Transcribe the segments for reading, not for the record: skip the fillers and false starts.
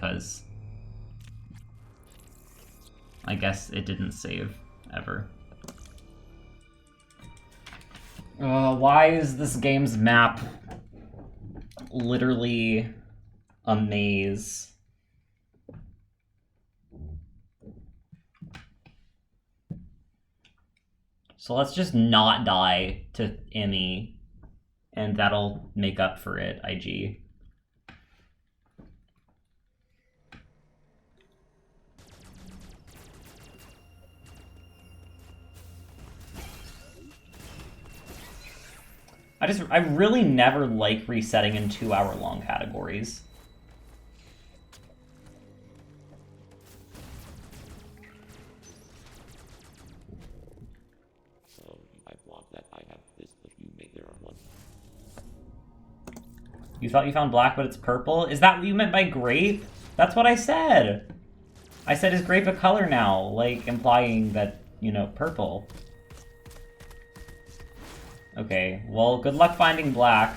because I guess it didn't save ever. Why is this game's map literally a maze? So let's just not die to Emmy, and that'll make up for it, IG. I really never like resetting in 2-hour-long categories. I blocked that. I have this, but you made there one. You thought you found black, but it's purple? Is that what you meant by grape? That's what I said. I said, is grape a color now? Like, implying that, you know, purple. Okay, well, good luck finding black.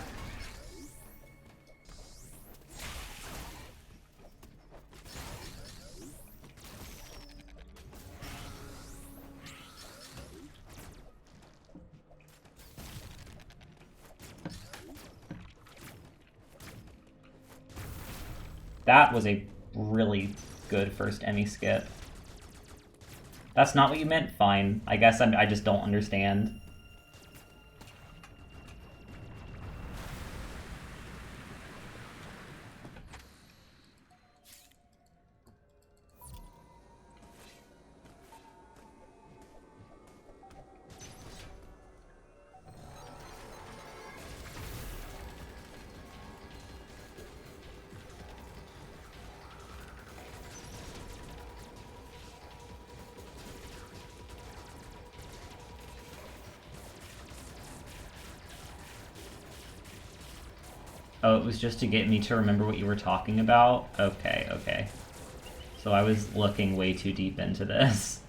That was a really good first Emmy skip. That's not what you meant? Fine. I guess I just don't understand. Oh, it was just to get me to remember what you were talking about? Okay, okay. So I was looking way too deep into this.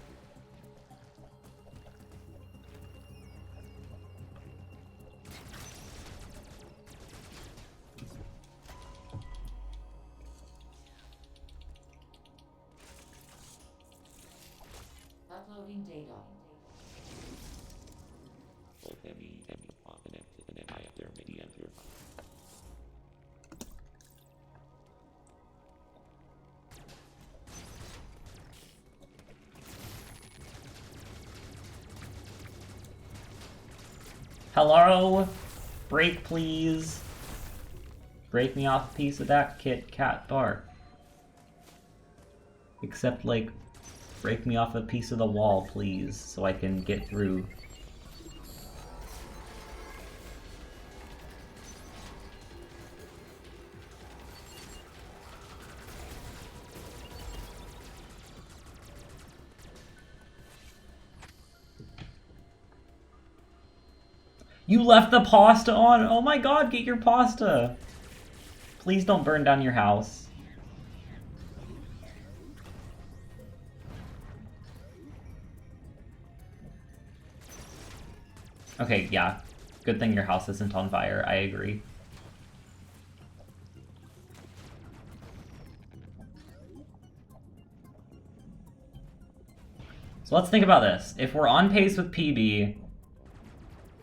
Uploading data. Hello? Break, please. Break me off a piece of that Kit Kat bar. Except, like, break me off a piece of the wall, please, so I can get through. You left the pasta on? Oh my god, get your pasta! Please don't burn down your house. Okay, yeah. Good thing your house isn't on fire, I agree. So let's think about this. If we're on pace with PB,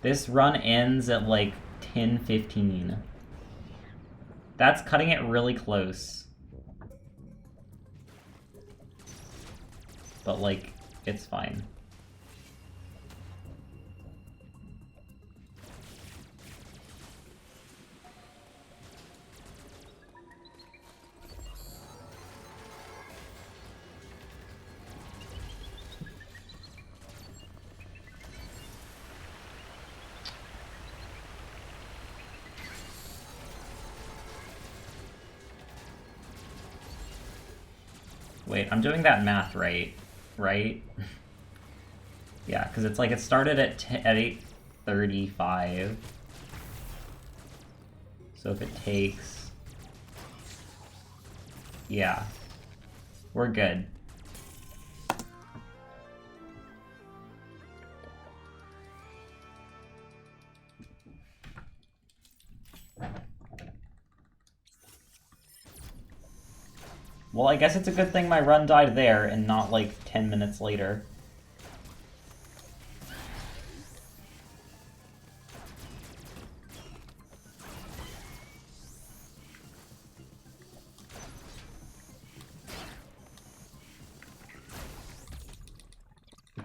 this run ends at like 10:15. That's cutting it really close. But like, it's fine. Wait, I'm doing that math right? Yeah, because it's like it started at 8:35. So if it takes... Yeah. We're good. Well, I guess it's a good thing my run died there and not like 10 minutes later.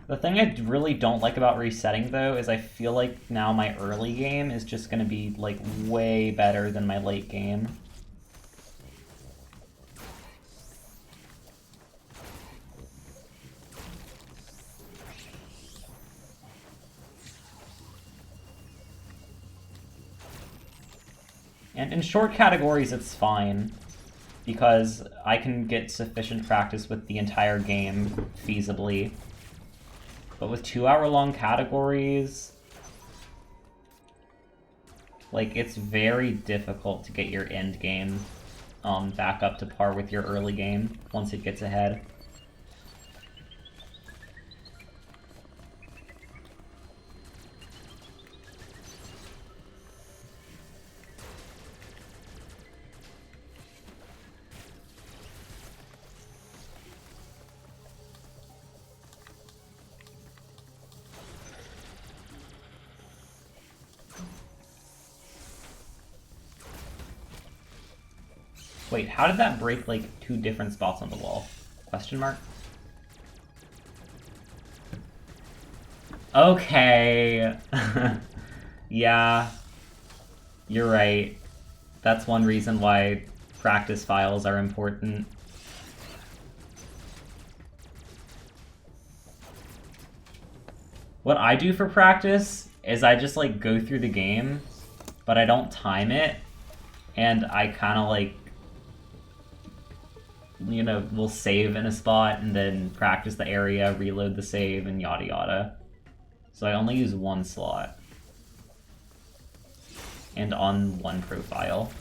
The thing I really don't like about resetting, though, is I feel like now my early game is just going to be, like, way better than my late game. And in short categories, it's fine, because I can get sufficient practice with the entire game feasibly. But with 2-hour-long categories, like, it's very difficult to get your end game back up to par with your early game once it gets ahead. Wait, how did that break, like, 2 different spots on the wall? Question mark? Okay. Yeah. You're right. That's one reason why practice files are important. What I do for practice is I just, like, go through the game, but I don't time it, and I kind of, like, you know, we'll save in a spot and then practice the area, reload the save, and yada yada. So I only use 1 slot. And on 1 profile.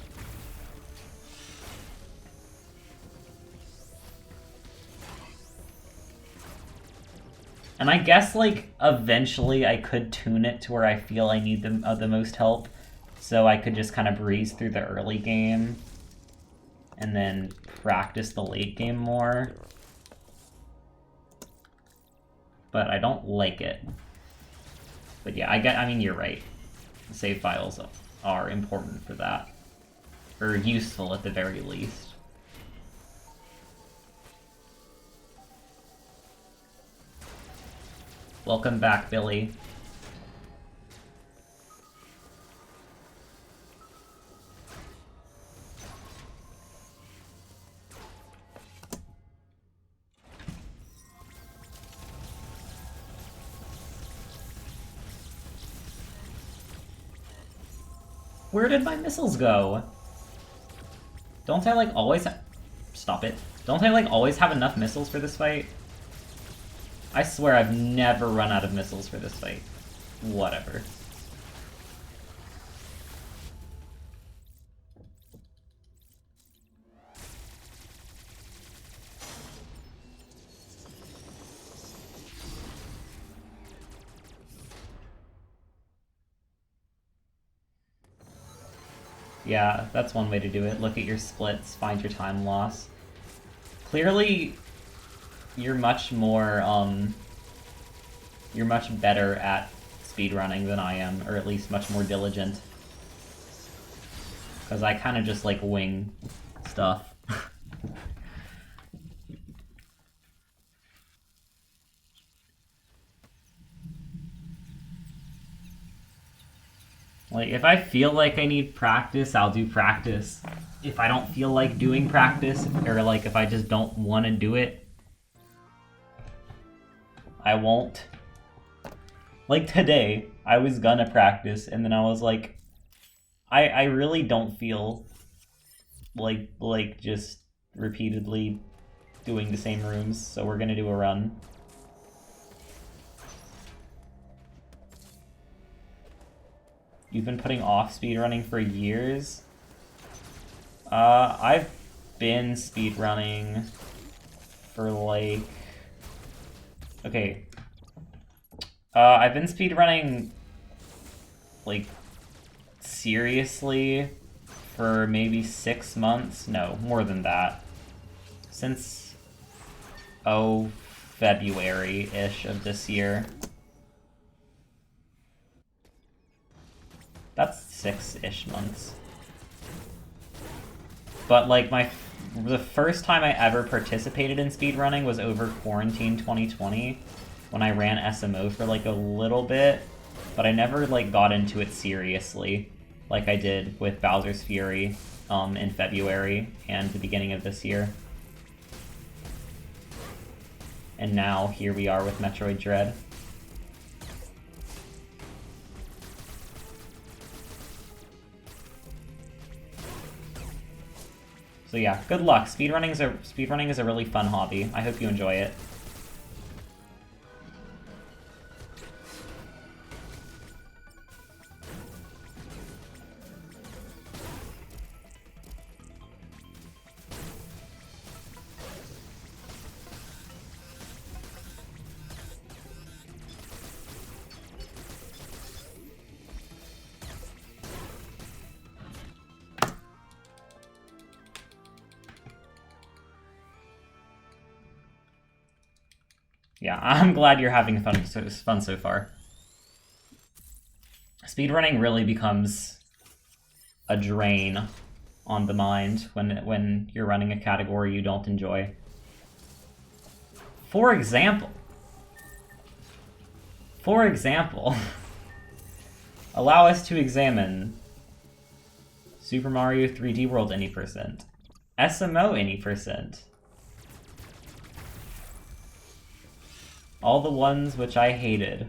And I guess, like, eventually I could tune it to where I feel I need the most help. So I could just kind of breeze through the early game and then practice the late game more. But I don't like it. But yeah, I mean, you're right. Save files are important for that. Or useful at the very least. Welcome back, Billy. Where did my missiles go? Don't I, like, always Stop it. Don't I, like, always have enough missiles for this fight? I swear I've never run out of missiles for this fight. Whatever. Yeah, that's one way to do it. Look at your splits, find your time loss. Clearly, you're much more, you're much better at speedrunning than I am, or at least much more diligent. Because I kind of just, like, wing stuff. Like, if I feel like I need practice, I'll do practice. If I don't feel like doing practice, or, like, if I just don't want to do it, I won't. Like, today, I was gonna practice, and then I was like, I really don't feel like just repeatedly doing the same rooms, so we're gonna do a run. You've been putting off speedrunning for years? I've been speedrunning for, like... Okay. I've been speedrunning, like, seriously for maybe 6 months? No, more than that. since February-ish of this year. That's 6-ish months. But like the first time I ever participated in speedrunning was over quarantine 2020 when I ran SMO for like a little bit, but I never like got into it seriously like I did with Bowser's Fury in February and the beginning of this year. And now here we are with Metroid Dread. So yeah, good luck. Speedrunning is a really fun hobby. I hope you enjoy it. Yeah, I'm glad you're having fun so far. Speedrunning really becomes a drain on the mind when you're running a category you don't enjoy. For example, allow us to examine Super Mario 3D World any %, SMO any %. All the ones which I hated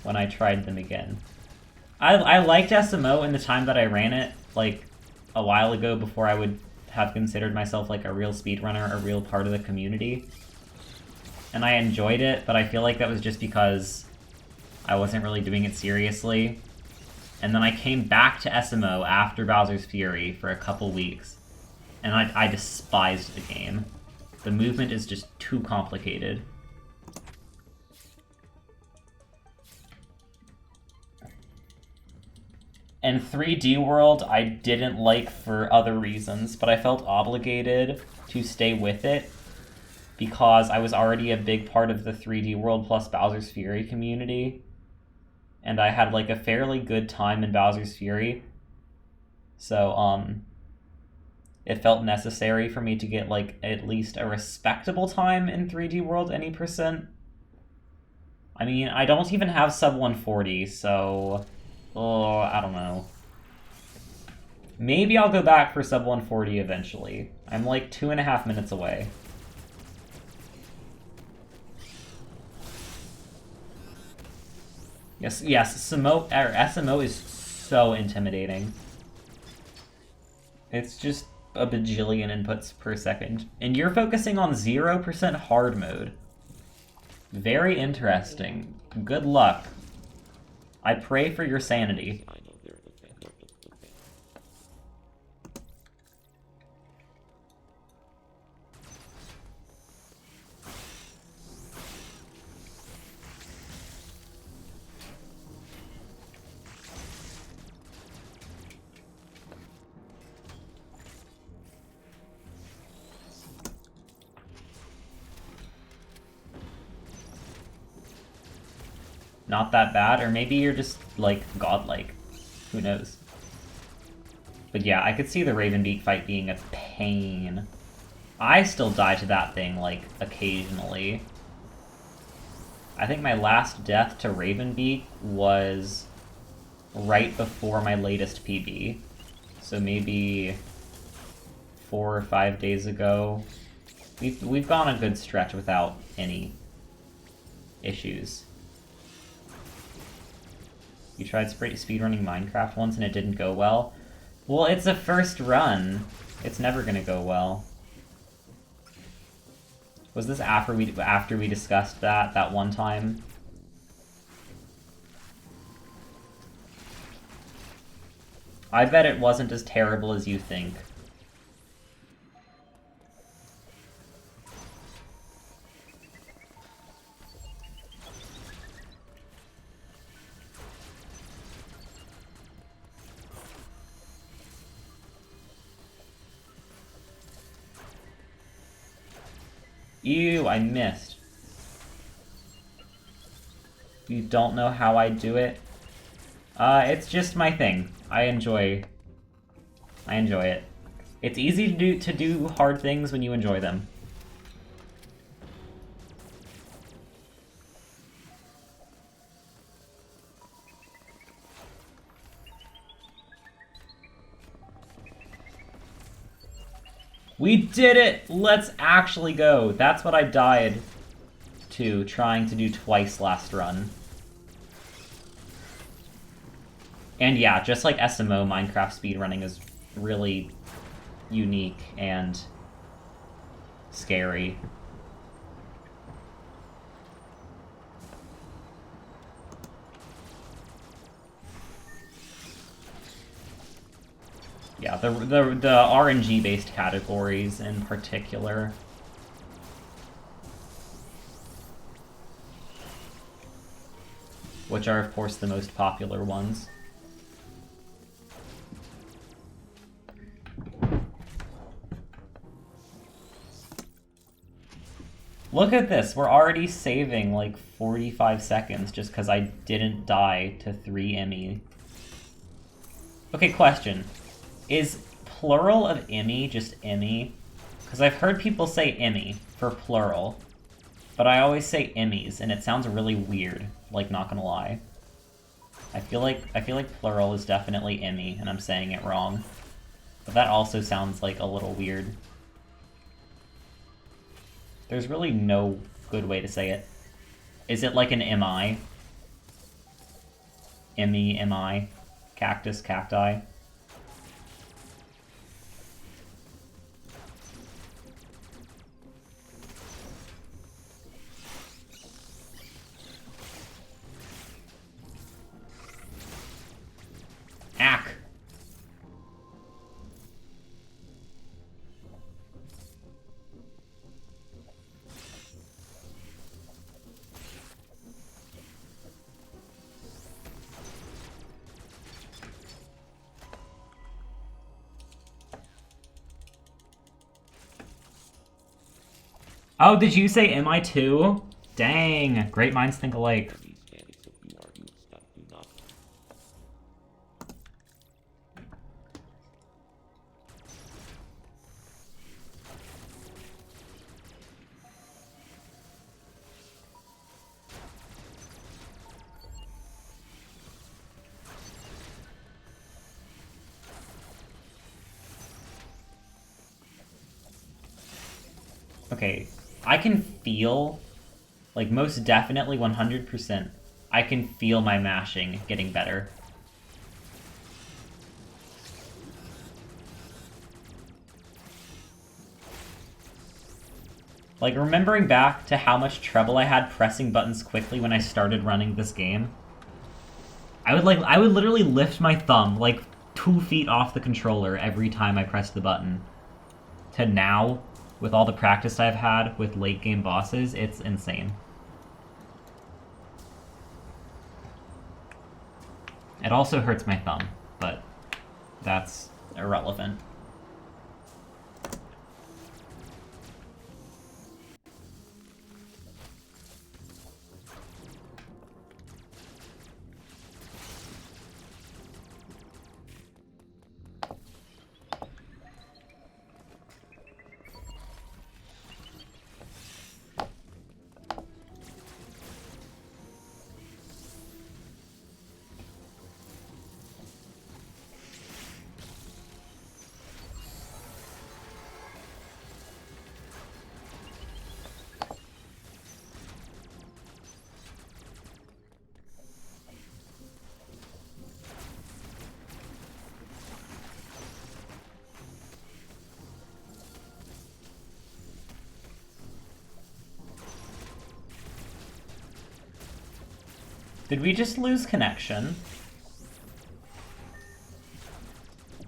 when I tried them again. I liked SMO in the time that I ran it, like, a while ago before I would have considered myself, like, a real speedrunner, a real part of the community. And I enjoyed it, but I feel like that was just because I wasn't really doing it seriously. And then I came back to SMO after Bowser's Fury for a couple weeks, and I despised the game. The movement is just too complicated. And 3D World I didn't like for other reasons, but I felt obligated to stay with it because I was already a big part of the 3D World plus Bowser's Fury community. And I had like a fairly good time in Bowser's Fury. So, it felt necessary for me to get like at least a respectable time in 3D World any %. I mean, I don't even have sub 140, so... oh, I don't know. Maybe I'll go back for sub 140 eventually. I'm like 2.5 minutes away. Yes, SMO is so intimidating. It's just a bajillion inputs per second. And you're focusing on 0% hard mode. Very interesting. Good luck. I pray for your sanity. I know they're the same. They're just the same. Not that bad, or maybe you're just, like, godlike. Who knows? But yeah, I could see the Ravenbeak fight being a pain. I still die to that thing, like, occasionally. I think my last death to Ravenbeak was right before my latest PB. So maybe 4 or 5 days ago. We've gone a good stretch without any issues. You tried speedrunning Minecraft once and it didn't go well? Well, it's a first run. It's never gonna go well. Was this after we discussed that one time? I bet it wasn't as terrible as you think. Ew, I missed. You don't know how I do it? It's just my thing. I enjoy it. It's easy to do hard things when you enjoy them. We did it! Let's actually go. That's what I died to, trying to do twice last run. And yeah, just like SMO, Minecraft speedrunning is really unique and scary. Yeah, the RNG-based categories in particular. Which are, of course, the most popular ones. Look at this, we're already saving like 45 seconds just because I didn't die to 3 Emmy. Okay, question. Is plural of Emmy just Emmy? Because I've heard people say Emmy for plural, but I always say Emmys, and it sounds really weird, like, not gonna lie. I feel like plural is definitely Emmy, and I'm saying it wrong. But that also sounds like a little weird. There's really no good way to say it. Is it like an MI? Emmy, MI? Cactus, cacti? Ack! Oh, did you say MI too? Dang, great minds think alike. Okay, I can feel, like, most definitely 100%, I can feel my mashing getting better. Like, remembering back to how much trouble I had pressing buttons quickly when I started running this game, I would literally lift my thumb, like, 2 feet off the controller every time I pressed the button. To now, with all the practice I've had with late game bosses, it's insane. It also hurts my thumb, but that's irrelevant. Did we just lose connection?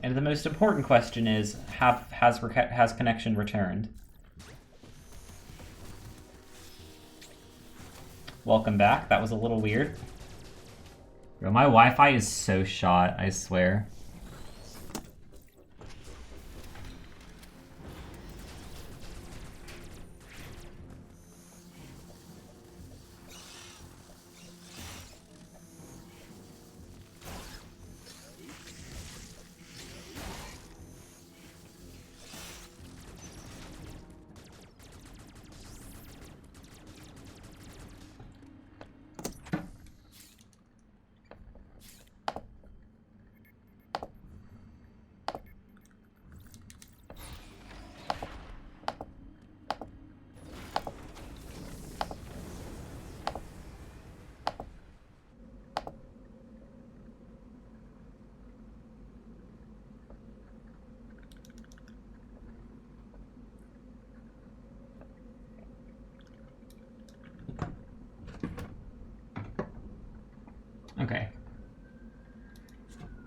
And the most important question is, has connection returned? Welcome back. That was a little weird. Bro, my Wi-Fi is so shot, I swear.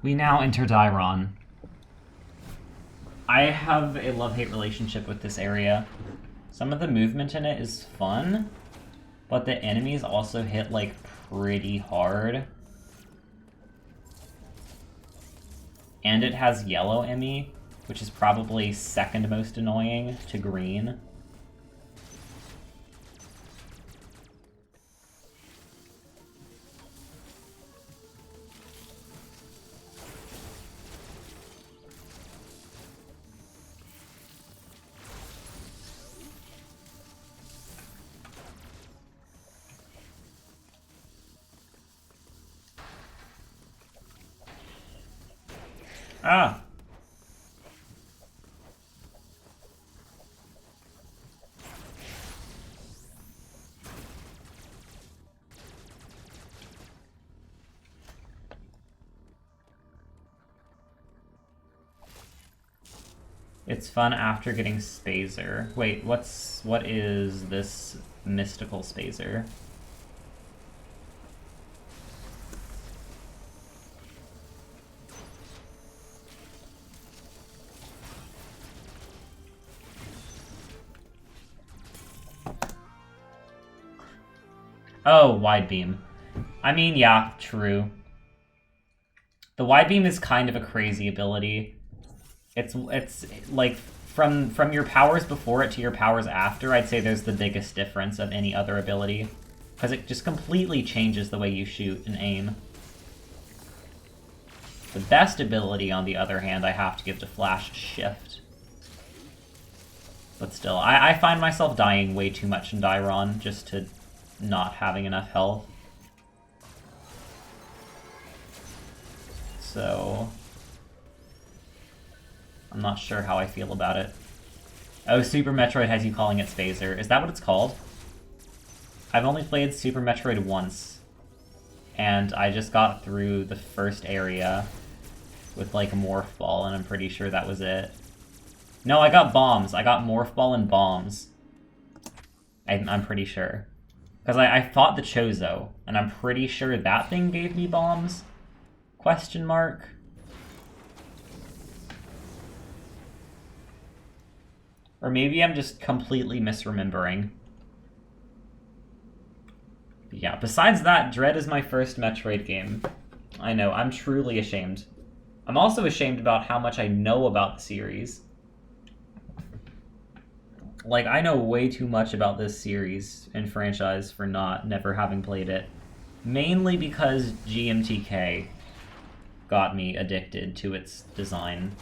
We now enter Dairon. I have a love-hate relationship with this area. Some of the movement in it is fun, but the enemies also hit, like, pretty hard. And it has yellow Emmy, which is probably second most annoying to green. Ah! It's fun after getting Spazer. Wait, what is this mystical Spazer? Oh, wide beam. I mean, yeah, true. The wide beam is kind of a crazy ability. It's like from your powers before it to your powers after, I'd say there's the biggest difference of any other ability. Because it just completely changes the way you shoot and aim. The best ability, on the other hand, I have to give to Flash Shift. But still, I find myself dying way too much in Dairon just to not having enough health. So I'm not sure how I feel about it. Oh, Super Metroid has you calling it Spazer. Is that what it's called? I've only played Super Metroid once, and I just got through the first area with, like, a Morph Ball, and I'm pretty sure that was it. No, I got bombs. I got Morph Ball and bombs. I'm pretty sure. Because I fought the Chozo, and I'm pretty sure that thing gave me bombs? Question mark? Or maybe I'm just completely misremembering. But yeah, besides that, Dread is my first Metroid game. I know, I'm truly ashamed. I'm also ashamed about how much I know about the series. Like, I know way too much about this series and franchise for never having played it. Mainly because GMTK got me addicted to its design.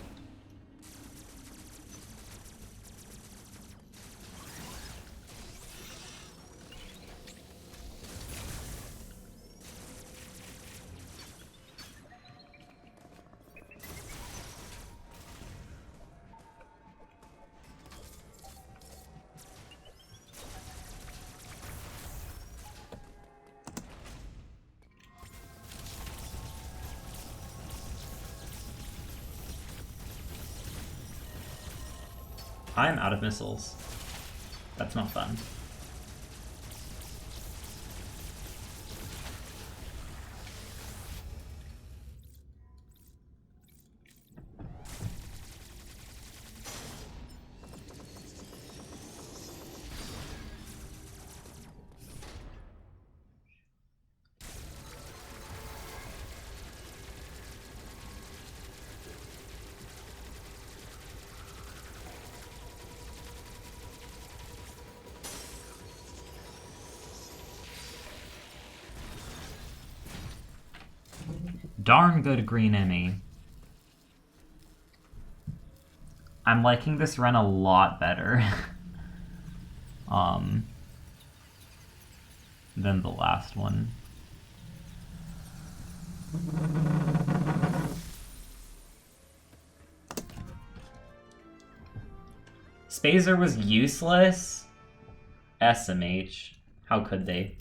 I'm out of missiles. That's not fun. Darn good green Emmy. I'm liking this run a lot better than the last one. Spazer was useless? SMH. How could they?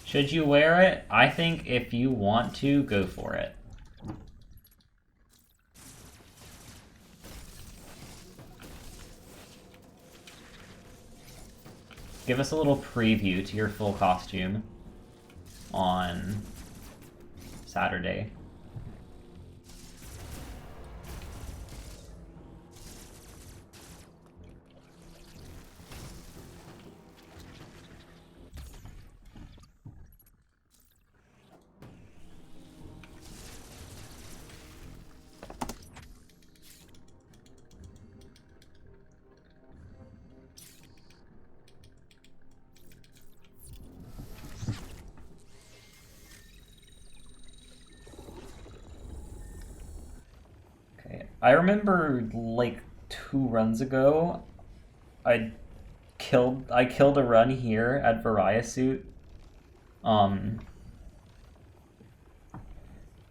Should you wear it? I think if you want to, go for it. Give us a little preview to your full costume on Saturday. I remember like 2 runs ago, I killed a run here at Variasuit,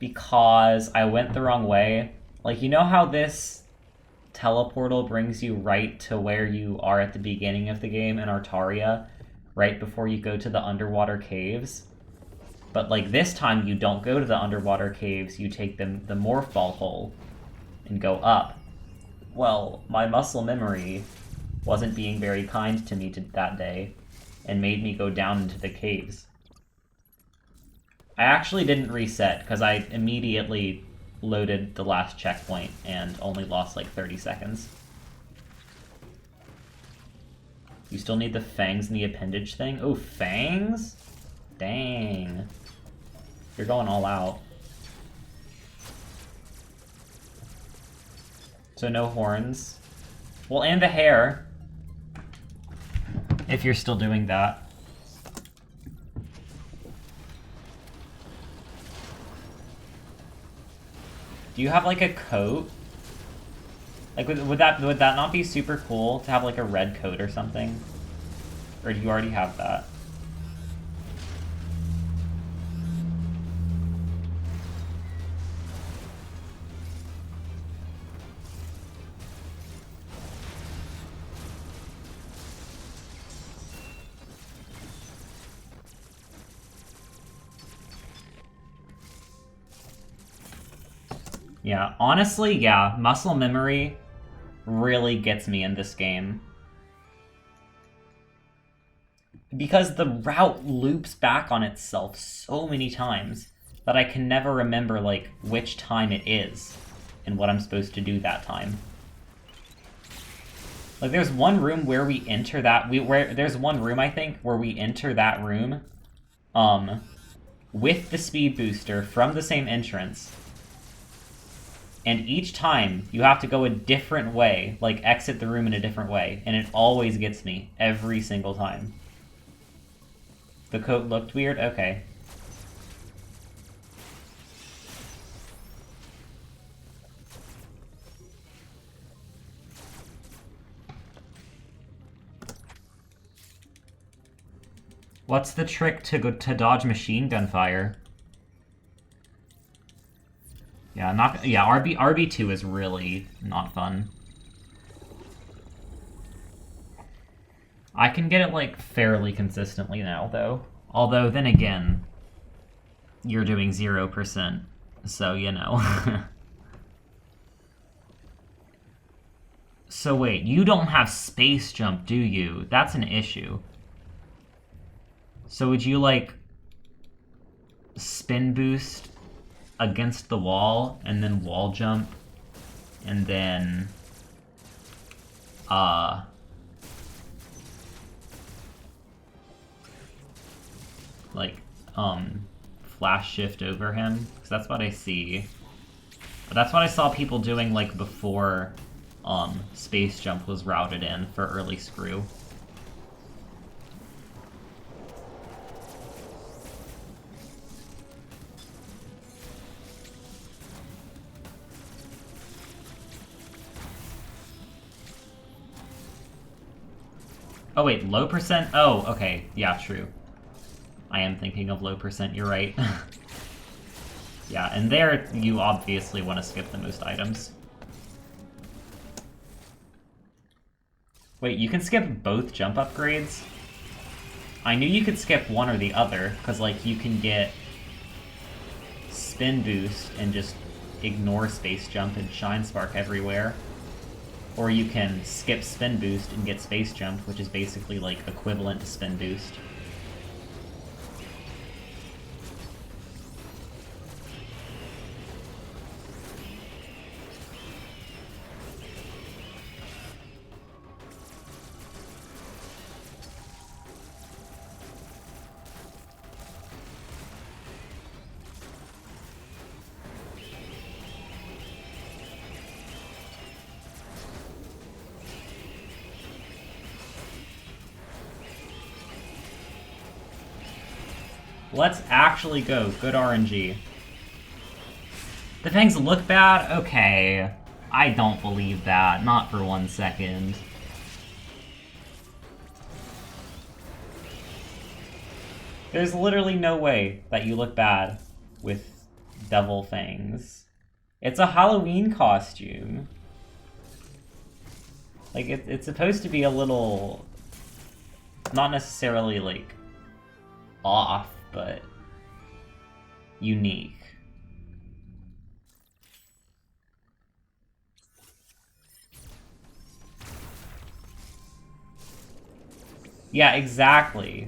because I went the wrong way. Like, you know how this teleportal brings you right to where you are at the beginning of the game in Artaria, right before you go to the underwater caves? But like this time you don't go to the underwater caves, you take the morph ball hole and go up. Well, my muscle memory wasn't being very kind to me that day, and made me go down into the caves. I actually didn't reset, because I immediately loaded the last checkpoint and only lost like 30 seconds. You still need the fangs and the appendage thing? Oh, fangs? Dang. You're going all out. So no horns. Well, and the hair. If you're still doing that. Do you have like a coat? Like would that not be super cool to have like a red coat or something? Or do you already have that? Yeah, honestly, yeah, muscle memory really gets me in this game. Because the route loops back on itself so many times that I can never remember, like, which time it is and what I'm supposed to do that time. Like, there's one room where we enter that... there's one room, I think, where we enter that room with the speed booster from the same entrance. And each time, you have to go a different way, like exit the room in a different way, and it always gets me, every single time. The coat looked weird? Okay. What's the trick to dodge machine gun fire? Yeah, RB2 is really not fun. I can get it, like, fairly consistently now, though. Although, then again, you're doing 0%, so, you know. So wait, you don't have space jump, do you? That's an issue. So would you, like, spin boost against the wall, and then wall jump, and then, like, flash shift over him? Because that's what I see. But that's what I saw people doing, like, before, space jump was routed in for early screw. Oh wait, low percent? Oh, okay. Yeah, true. I am thinking of low percent, you're right. Yeah, and there you obviously want to skip the most items. Wait, you can skip both jump upgrades? I knew you could skip one or the other, because, like, you can get spin boost and just ignore space jump and shine spark everywhere. Or you can skip spin boost and get space jump, which is basically like equivalent to spin boost. Let's actually go. Good RNG. The fangs look bad? Okay. I don't believe that. Not for 1 second. There's literally no way that you look bad with devil fangs. It's a Halloween costume. Like, it's supposed to be a little... not necessarily, like, off, but unique. Yeah, exactly.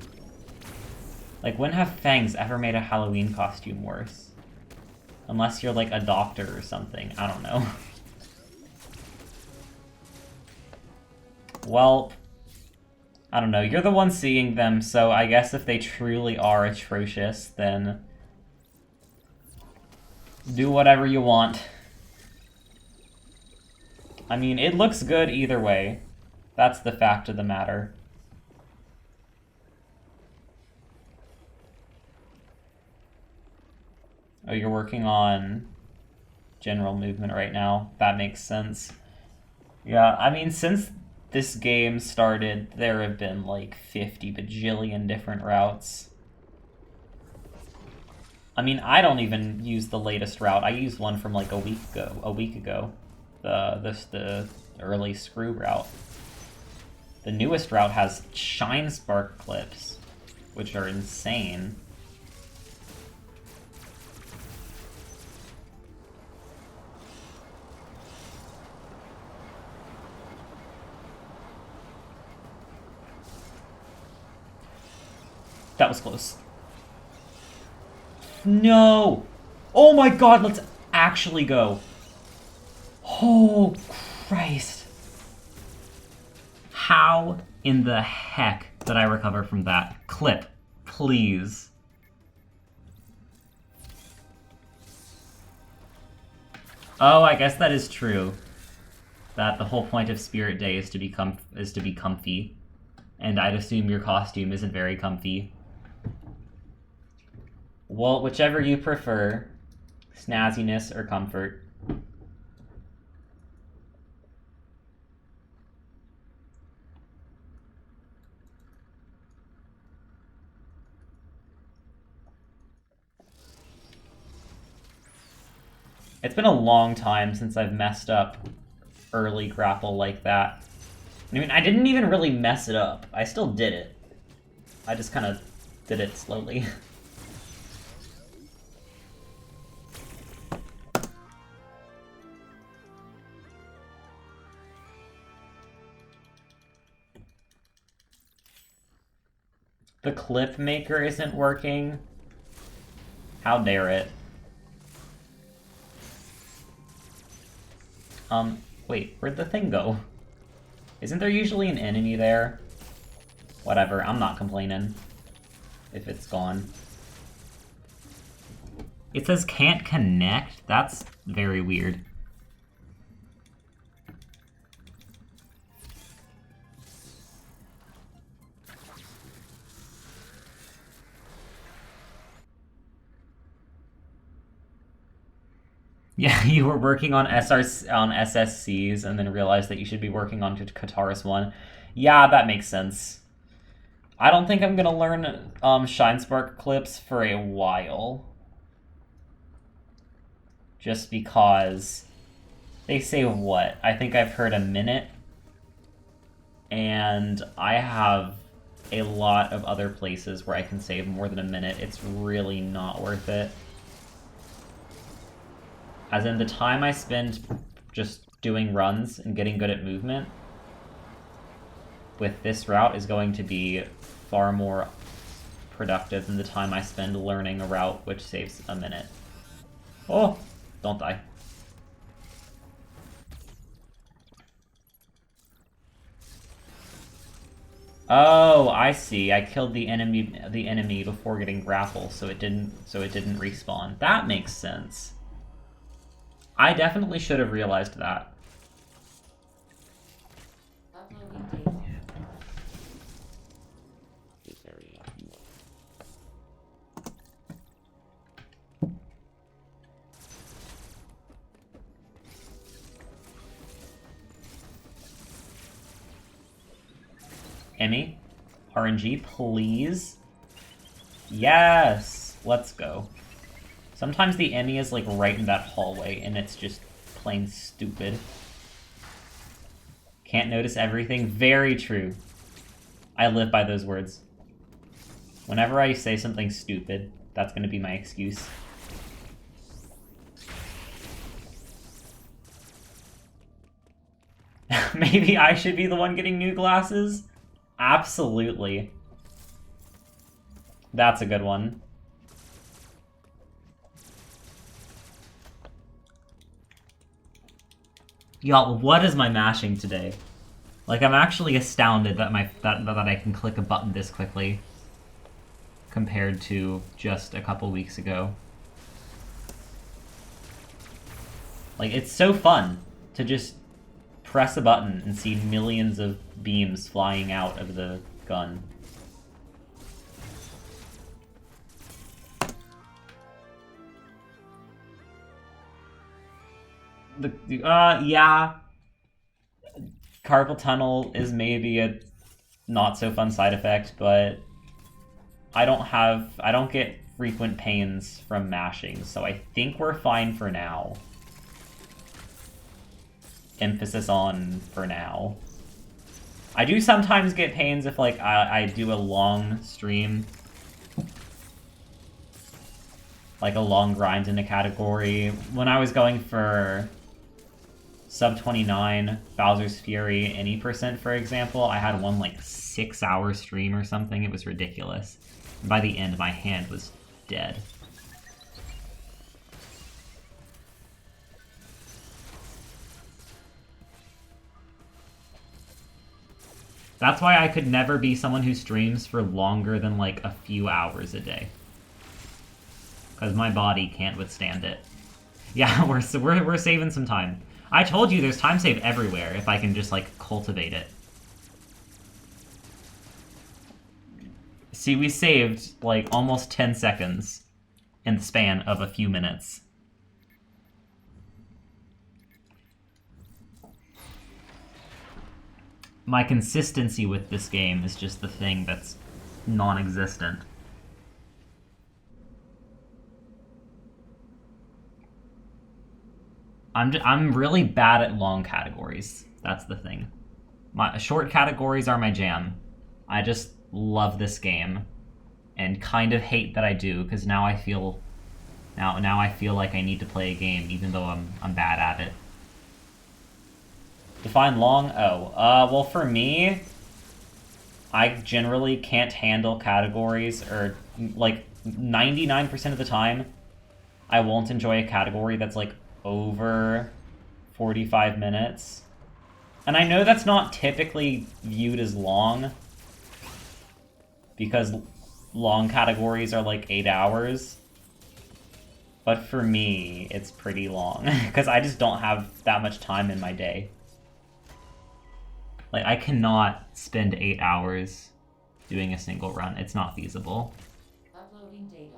Like, when have fangs ever made a Halloween costume worse? Unless you're like a doctor or something. I don't know. Well, I don't know. You're the one seeing them, so I guess if they truly are atrocious, then do whatever you want. I mean, it looks good either way. That's the fact of the matter. Oh, you're working on general movement right now. That makes sense. Yeah, I mean, since this game started, there have been like 50 bajillion different routes. I mean, I don't even use the latest route. I used one from like a week ago. The early screw route. The newest route has shine spark clips, which are insane. That was close. No! Oh my god, let's actually go. Oh, Christ. How in the heck did I recover from that? Clip, please. Oh, I guess that is true. That the whole point of Spirit Day is to be comfy. And I'd assume your costume isn't very comfy. Well, whichever you prefer, snazziness or comfort. It's been a long time since I've messed up early grapple like that. I mean, I didn't even really mess it up. I still did it. I just kind of did it slowly. The clip maker isn't working. How dare it? Wait, where'd the thing go? Isn't there usually an enemy there? Whatever, I'm not complaining if it's gone. It says can't connect? That's very weird. Yeah, you were working on SSCs and then realized that you should be working on Kataris 1. Yeah, that makes sense. I don't think I'm gonna learn Shine Spark clips for a while. Just because they say what? I think I've heard a minute. And I have a lot of other places where I can save more than a minute. It's really not worth it. As in, the time I spend just doing runs and getting good at movement with this route is going to be far more productive than the time I spend learning a route which saves a minute. Oh, don't die. Oh, I see. I killed the enemy before getting grapple, so it didn't respawn. That makes sense. I definitely should have realized that. Uploading data. This area. Emmy, RNG, please. Yes, let's go. Sometimes the Emmy is like right in that hallway, and it's just plain stupid. Can't notice everything. Very true. I live by those words. Whenever I say something stupid, that's gonna be my excuse. Maybe I should be the one getting new glasses? Absolutely. That's a good one. Y'all, what is my mashing today? Like, I'm actually astounded that that I can click a button this quickly compared to just a couple weeks ago. Like, it's so fun to just press a button and see millions of beams flying out of the gun. Yeah. Carpal tunnel is maybe a not so fun side effect, but I don't get frequent pains from mashing, so I think we're fine for now. Emphasis on for now. I do sometimes get pains if, like, I do a long stream. Like a long grind in a category. When I was going for sub 29, Bowser's Fury, any percent, for example, I had one, like, 6-hour stream or something. It was ridiculous. And by the end, my hand was dead. That's why I could never be someone who streams for longer than, like, a few hours a day. Because my body can't withstand it. Yeah, we're saving some time. I told you there's time save everywhere if I can just, like, cultivate it. See, we saved, like, almost 10 seconds in the span of a few minutes. My consistency with this game is just the thing that's non-existent. I'm really bad at long categories. That's the thing. My short categories are my jam. I just love this game, and kind of hate that I do, because now I feel like I need to play a game, even though I'm bad at it. Define long? Oh, well, for me, I generally can't handle categories, or, like, 99% of the time, I won't enjoy a category that's, like, over 45 minutes. And I know that's not typically viewed as long, because long categories are, like, 8 hours. But for me, it's pretty long, because I just don't have that much time in my day. Like, I cannot spend 8 hours doing a single run. It's not feasible. Uploading data.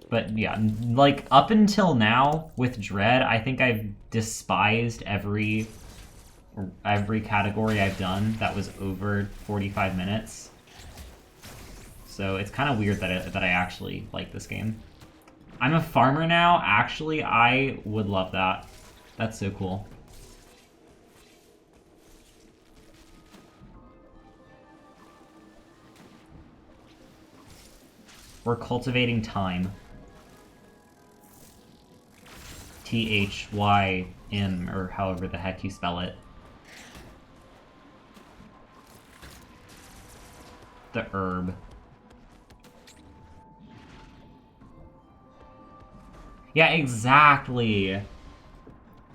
But yeah, like, up until now, with Dread, I think I've despised every category I've done that was over 45 minutes. So it's kind of weird that I actually like this game. I'm a farmer now. Actually, I would love that. That's so cool. We're cultivating time. Thym, or however the heck you spell it. The herb. Yeah, exactly.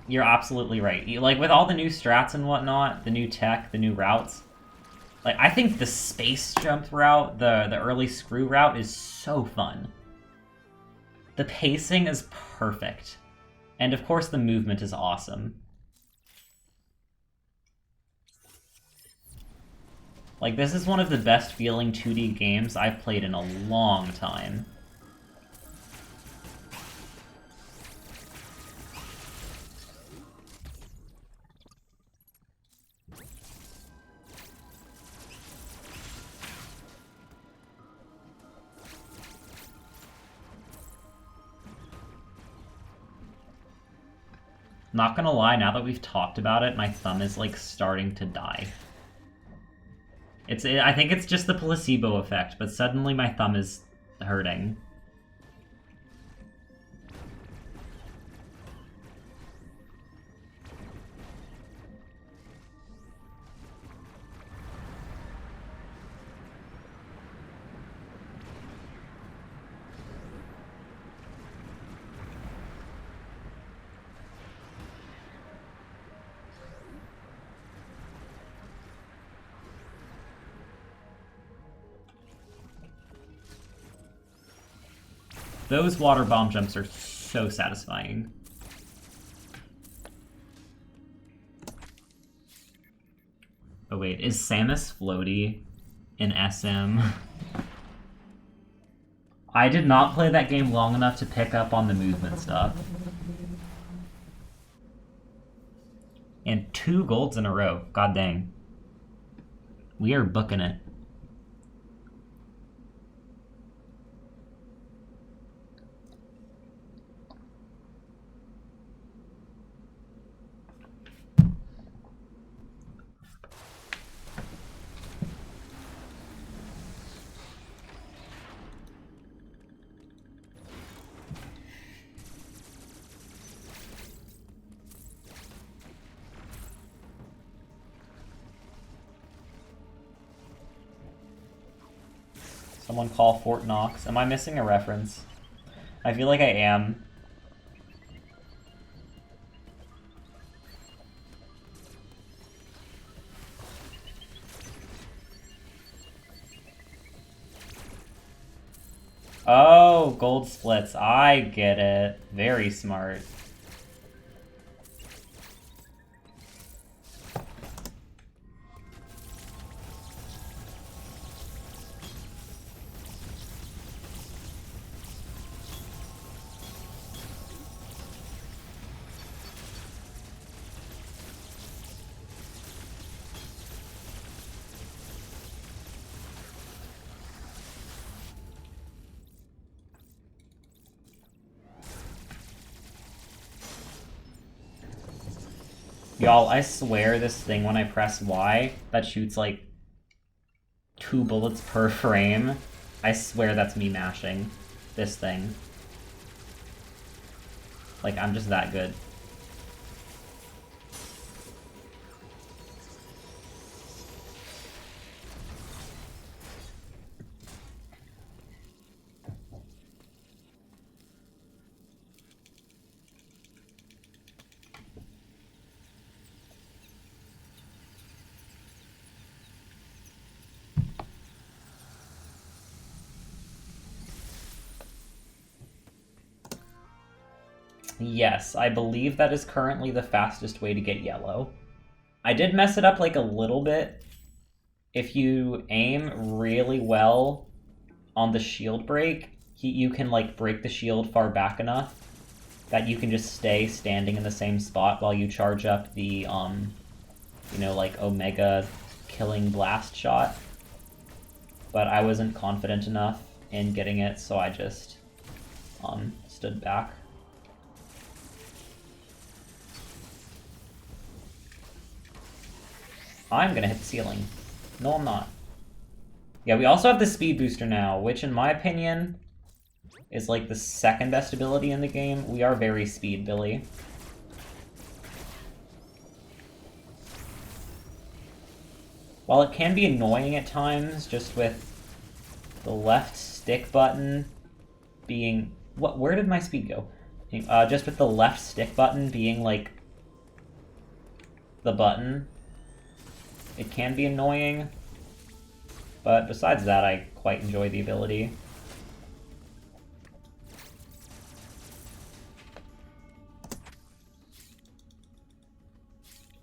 You're absolutely right. Like, with all the new strats and whatnot, the new tech, the new routes, like, I think the space jump route, the early screw route, is so fun. The pacing is perfect. And of course the movement is awesome. Like, this is one of the best feeling 2D games I've played in a long time. Not gonna lie, now that we've talked about it, my thumb is, like, starting to die. I think it's just the placebo effect, but suddenly my thumb is hurting. Those water bomb jumps are so satisfying. Oh wait, is Samus floaty in SM? I did not play that game long enough to pick up on the movement stuff. And 2 golds in a row. God dang. We are booking it. Someone call Fort Knox. Am I missing a reference? I feel like I am. Oh, gold splits. I get it. Very smart. Y'all, I swear this thing when I press Y that shoots like 2 bullets per frame, I swear that's me mashing this thing. Like, I'm just that good. Yes, I believe that is currently the fastest way to get yellow. I did mess it up like a little bit. If you aim really well on the shield break, you can like break the shield far back enough that you can just stay standing in the same spot while you charge up the, you know, like Omega killing blast shot. But I wasn't confident enough in getting it, so I just stood back. I'm gonna hit the ceiling. No, I'm not. Yeah, we also have the speed booster now, which in my opinion is like the second best ability in the game. We are very speed Billy. While it can be annoying at times, just with the left stick button being... Where did my speed go? Just with the left stick button being, like, the button, it can be annoying. But besides that, I quite enjoy the ability.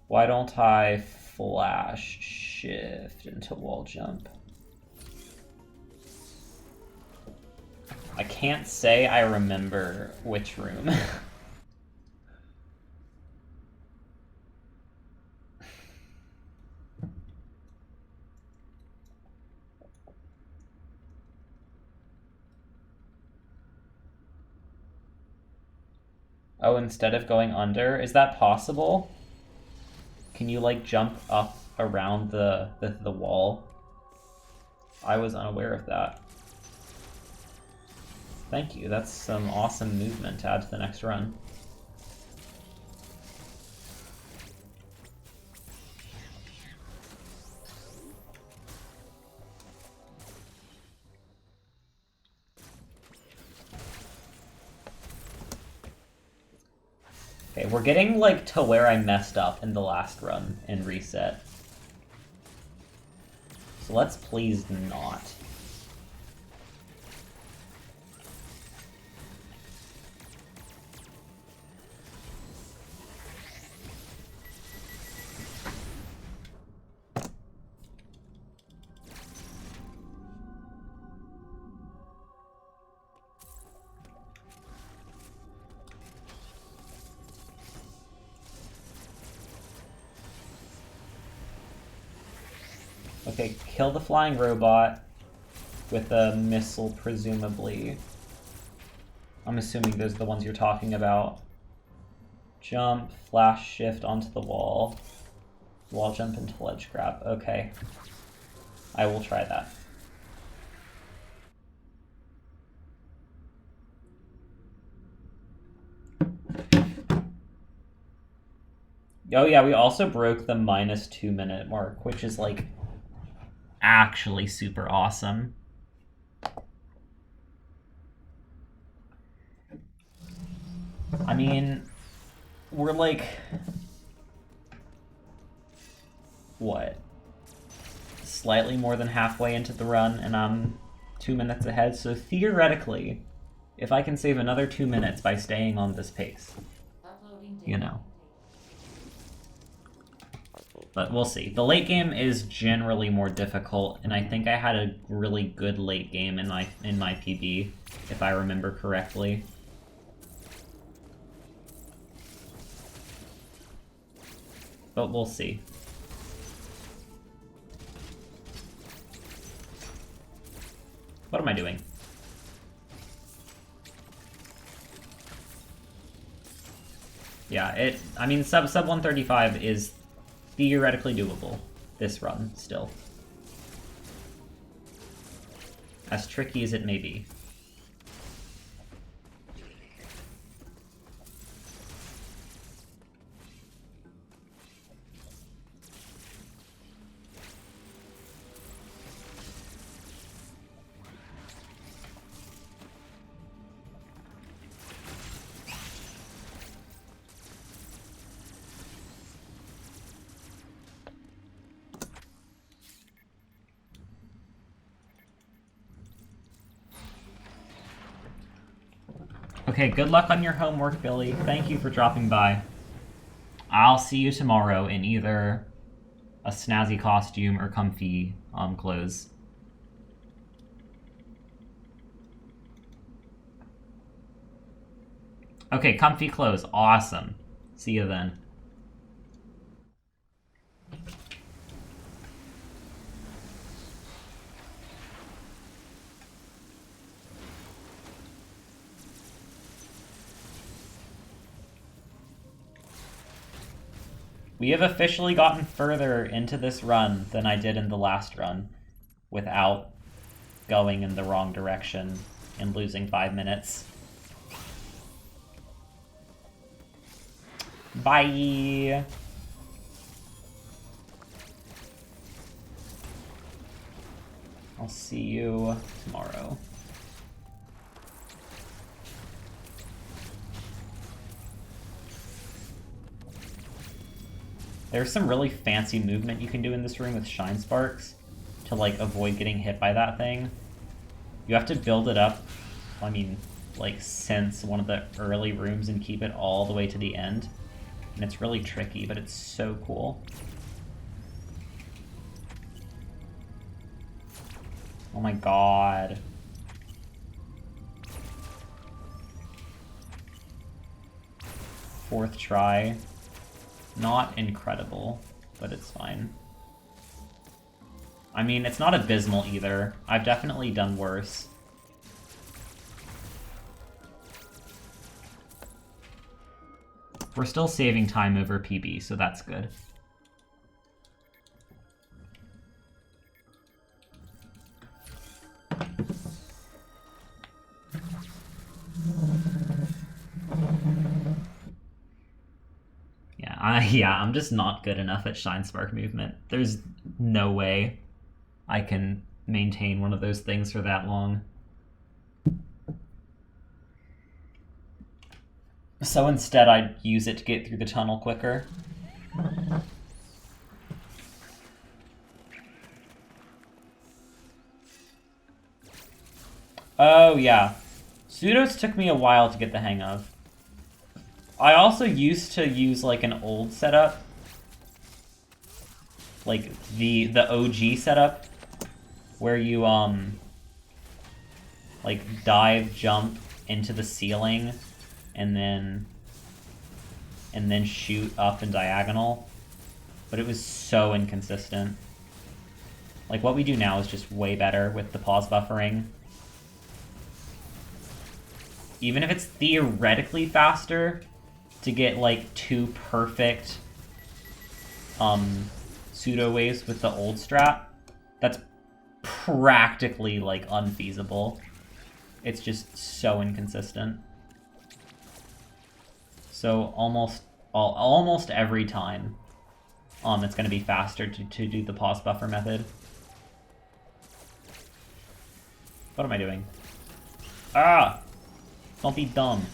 Why don't I flash shift into wall jump? I can't say I remember which room. Oh, instead of going under? Is that possible? Can you, like, jump up around the wall? I was unaware of that. Thank you, that's some awesome movement to add to the next run. Okay, we're getting, like, to where I messed up in the last run in Reset. So let's please not. Okay, kill the flying robot with a missile, presumably. I'm assuming those are the ones you're talking about. Jump, flash shift onto the wall. Wall jump into ledge grab. Okay. I will try that. Oh yeah, we also broke the -2 minute mark, which is like actually super awesome. I mean, we're like, what? Slightly more than halfway into the run, and I'm 2 minutes ahead, so theoretically, if I can save another 2 minutes by staying on this pace, you know. But we'll see. The late game is generally more difficult, and I think I had a really good late game in my PB, if I remember correctly. But we'll see. What am I doing? Yeah, I mean, sub 135 is theoretically doable this run, still. As tricky as it may be. Okay, good luck on your homework, Billy. Thank you for dropping by. I'll see you tomorrow in either a snazzy costume or comfy clothes. Okay, comfy clothes. Awesome. See you then. We have officially gotten further into this run than I did in the last run without going in the wrong direction and losing 5 minutes. Bye! I'll see you tomorrow. There's some really fancy movement you can do in this room with Shine Sparks to like avoid getting hit by that thing. You have to build it up, I mean, like since one of the early rooms and keep it all the way to the end. And it's really tricky, but it's so cool. Oh my god. Fourth try. Not incredible, but it's fine. I mean, it's not abysmal either. I've definitely done worse. We're still saving time over PB, so that's good. Yeah, I'm just not good enough at Shine Spark movement. There's no way I can maintain one of those things for that long. So instead I'd use it to get through the tunnel quicker. Oh yeah. Pseudos took me a while to get the hang of. I also used to use like an old setup. Like the OG setup where you like dive jump into the ceiling and then shoot up and diagonal. But it was so inconsistent. Like what we do now is just way better with the pause buffering. Even if it's theoretically faster to get like 2 perfect pseudo waves with the old strat, that's practically like unfeasible. It's just so inconsistent. So almost every time it's going to be faster to do the pause buffer method. What am I doing? Ah! Don't be dumb.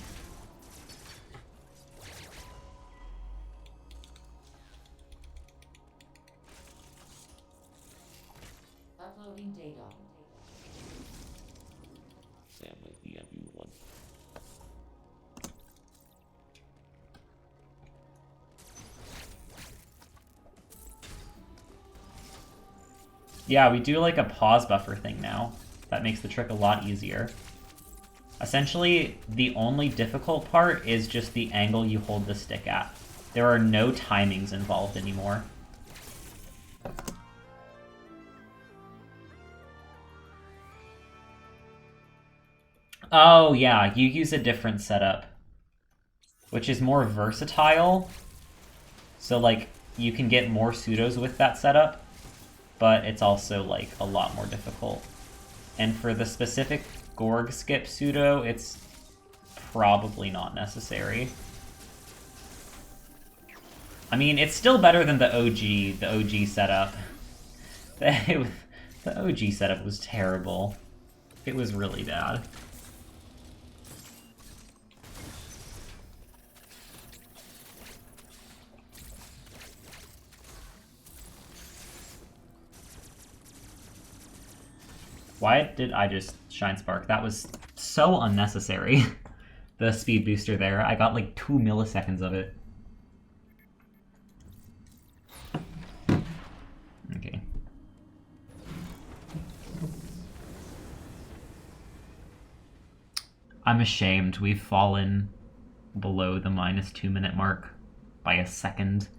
Uploading data. Sam with the MU1. Yeah, we do like a pause buffer thing now. That makes the trick a lot easier. Essentially, the only difficult part is just the angle you hold the stick at. There are no timings involved anymore. Oh yeah, you use a different setup, which is more versatile. So like, you can get more pseudos with that setup, but it's also like a lot more difficult. And for the specific Gorg skip pseudo, it's probably not necessary. I mean, it's still better than the OG setup. The OG setup was terrible. It was really bad. Why did I just Shine Spark? That was so unnecessary. The speed booster there. I got like 2 milliseconds of it. Okay. I'm ashamed. We've fallen below the -2 minute mark by a second.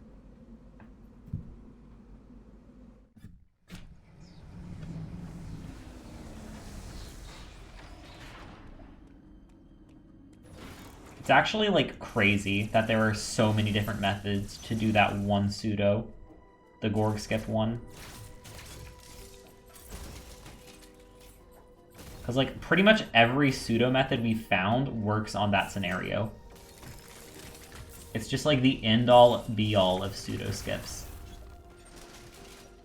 It's actually like crazy that there are so many different methods to do that one pseudo, the Gorg skip one. Because, like, pretty much every pseudo method we found works on that scenario. It's just, like, the end-all, be-all of pseudo skips.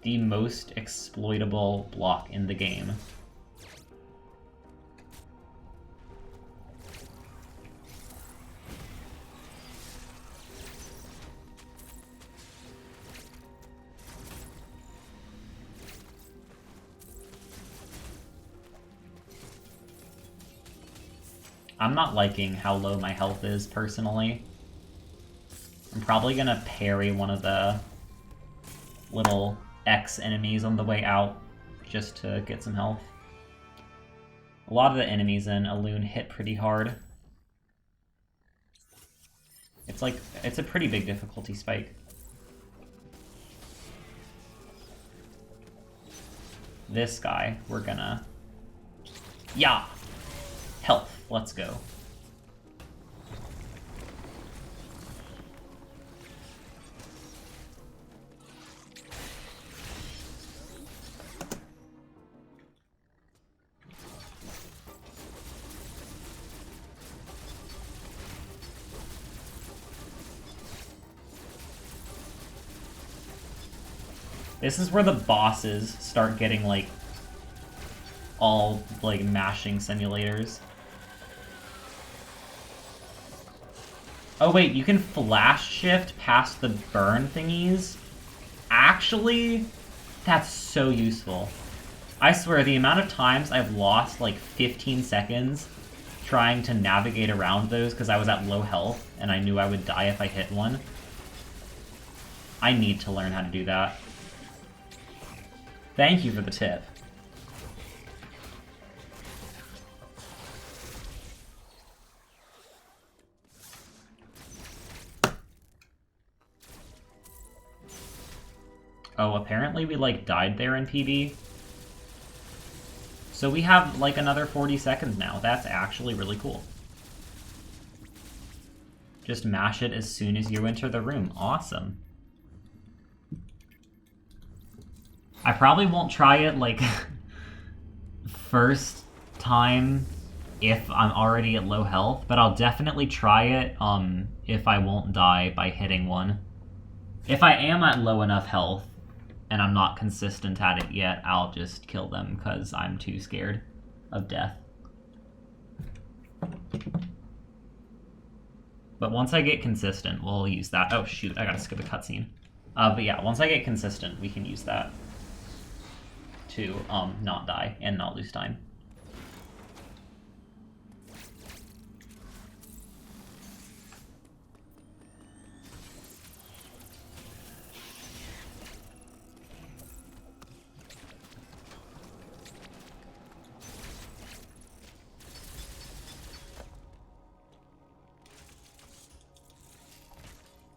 The most exploitable block in the game. I'm not liking how low my health is, personally. I'm probably gonna parry one of the little X enemies on the way out, just to get some health. A lot of the enemies in Elune hit pretty hard. It's a pretty big difficulty spike. This guy, we're gonna... Yeah! Health, let's go. This is where the bosses start getting, like, all, like, mashing simulators. Oh wait, you can flash shift past the burn thingies? Actually, that's so useful. I swear, the amount of times I've lost, like, 15 seconds trying to navigate around those because I was at low health and I knew I would die if I hit one. I need to learn how to do that. Thank you for the tip. Oh, apparently we, like, died there in PB. So we have, like, another 40 seconds now. That's actually really cool. Just mash it as soon as you enter the room. Awesome. I probably won't try it, like, first time if I'm already at low health, but I'll definitely try it if I won't die by hitting one. If I am at low enough health, and I'm not consistent at it yet, I'll just kill them, because I'm too scared of death. But once I get consistent, we'll use that. Oh shoot, I gotta skip a cutscene. But yeah, once I get consistent, we can use that to not die and not lose time.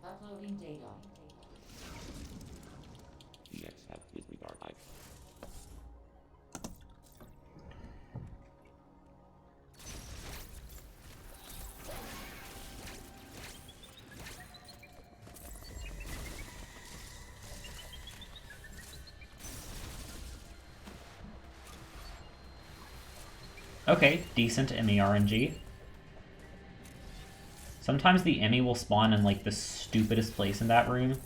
Uploading data. GX have disregard life. Okay, decent Emmy RNG. Sometimes the Emmy will spawn in, like, the stupidest place in that room.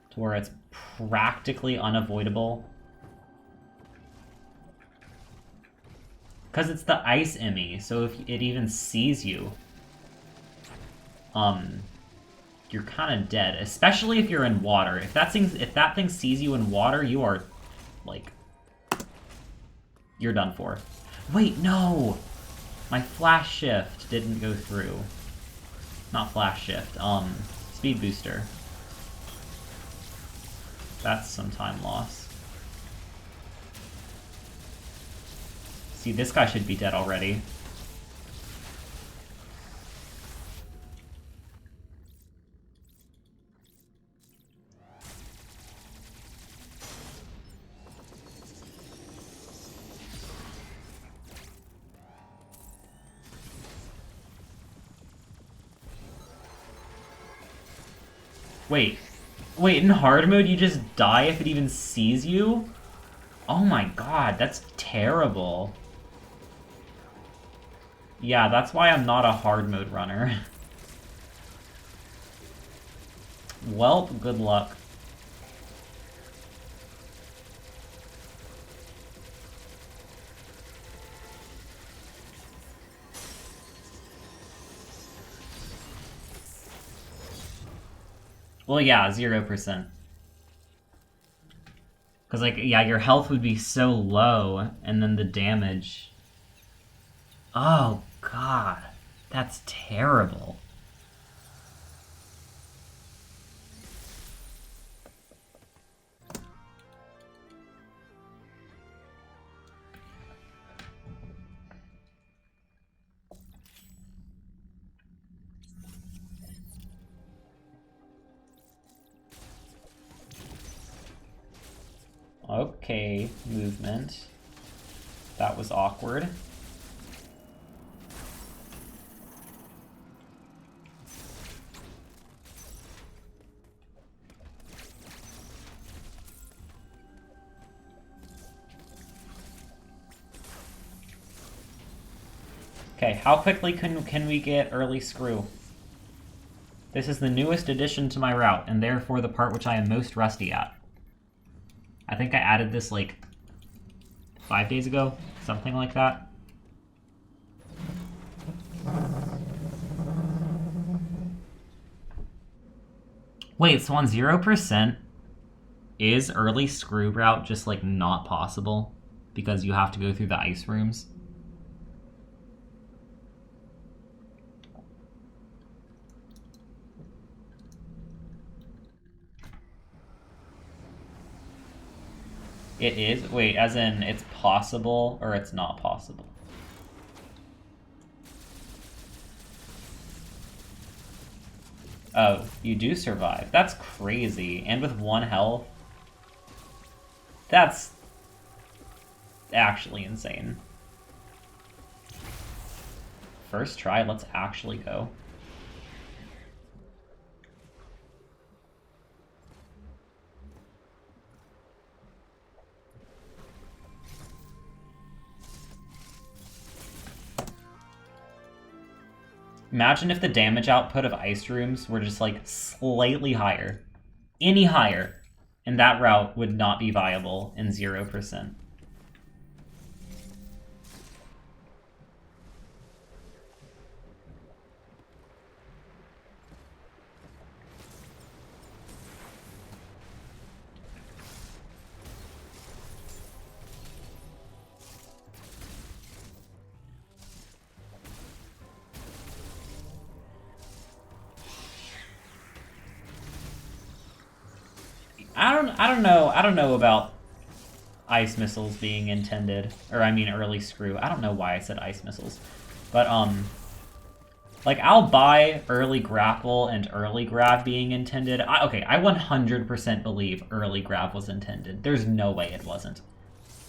To where it's practically unavoidable. Because it's the ice Emmy, so if it even sees you, you're kind of dead. Especially if you're in water. If that thing sees you in water, you are, like, you're done for. Wait, no! My flash shift didn't go through. Not flash shift, speed booster. That's some time loss. See, this guy should be dead already. Wait, in hard mode you just die if it even sees you? Oh my god, that's terrible. Yeah, that's why I'm not a hard mode runner. Well, good luck. Well, yeah, 0%. Because, like, yeah, your health would be so low, and then the damage... Oh, God. That's terrible. Okay, movement. That was awkward. Okay, how quickly can we get early screw? This is the newest addition to my route, and therefore the part which I am most rusty at. I think I added this, like, 5 days ago? Something like that. Wait, so on 0%, is early screw route just, like, not possible? Because you have to go through the ice rooms? It is? Wait, as in it's possible or it's not possible? Oh, you do survive. That's crazy. And with 1 health? That's actually insane. First try, let's actually go. Imagine if the damage output of ice rooms were just, like, slightly higher. Any higher. And that route would not be viable in 0%. I don't know about ice missiles being intended, or I mean early screw. I don't know why I said ice missiles, but like I'll buy early grapple and early grab being intended. Okay, I 100% believe early grab was intended. There's no way it wasn't.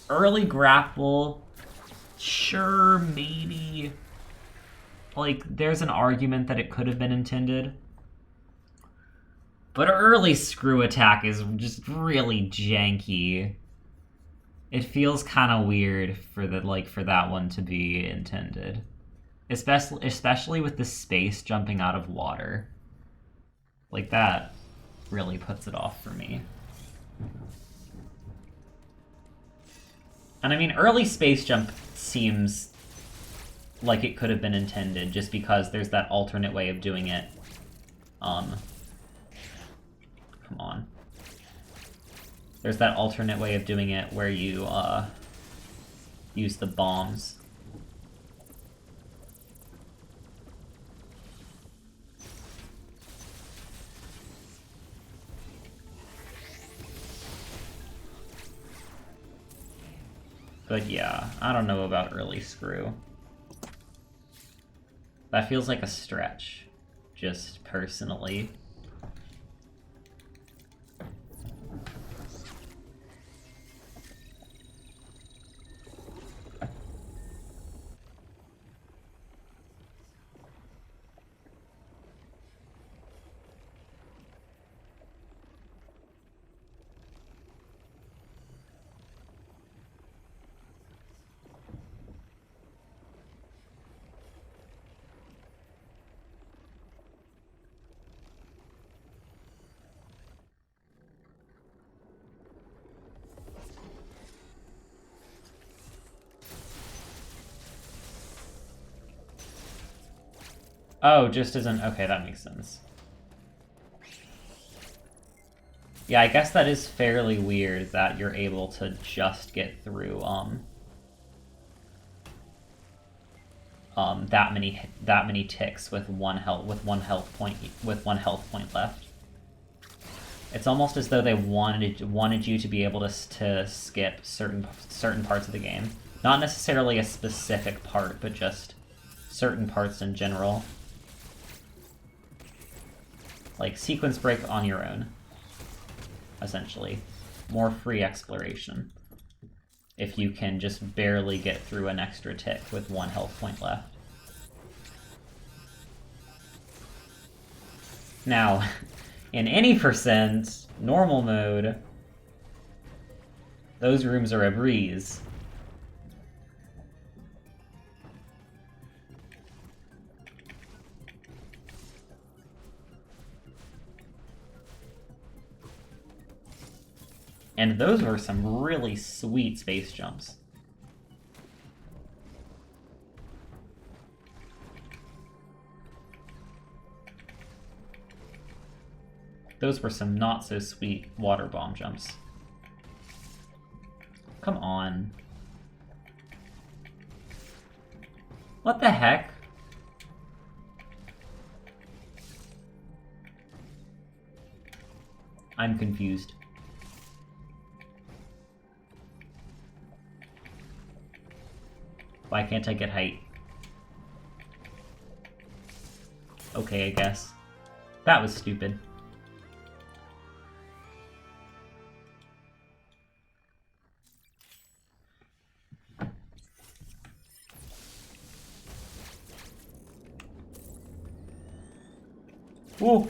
Early grapple, sure, maybe. Like there's an argument that it could have been intended. But early screw attack is just really janky. It feels kind of weird for that one to be intended, especially with the space jumping out of water. Like that really puts it off for me. And I mean, early space jump seems like it could have been intended just because there's that alternate way of doing it. Come on. There's that alternate way of doing it where you, use the bombs. But yeah, I don't know about early screw. That feels like a stretch, just personally. Oh, just isn't... Okay, that makes sense. Yeah, I guess that is fairly weird that you're able to just get through, that many ticks with one health point left. It's almost as though they wanted you to be able to skip certain parts of the game. Not necessarily a specific part, but just certain parts in general. Like sequence break on your own, essentially. More free exploration. If you can just barely get through an extra tick with one health point left. Now, in any percent, normal mode, those rooms are a breeze. And those were some really sweet space jumps. Those were some not-so-sweet water bomb jumps. Come on. What the heck? I'm confused. Why can't I get height? Okay, I guess. That was stupid. Whoa!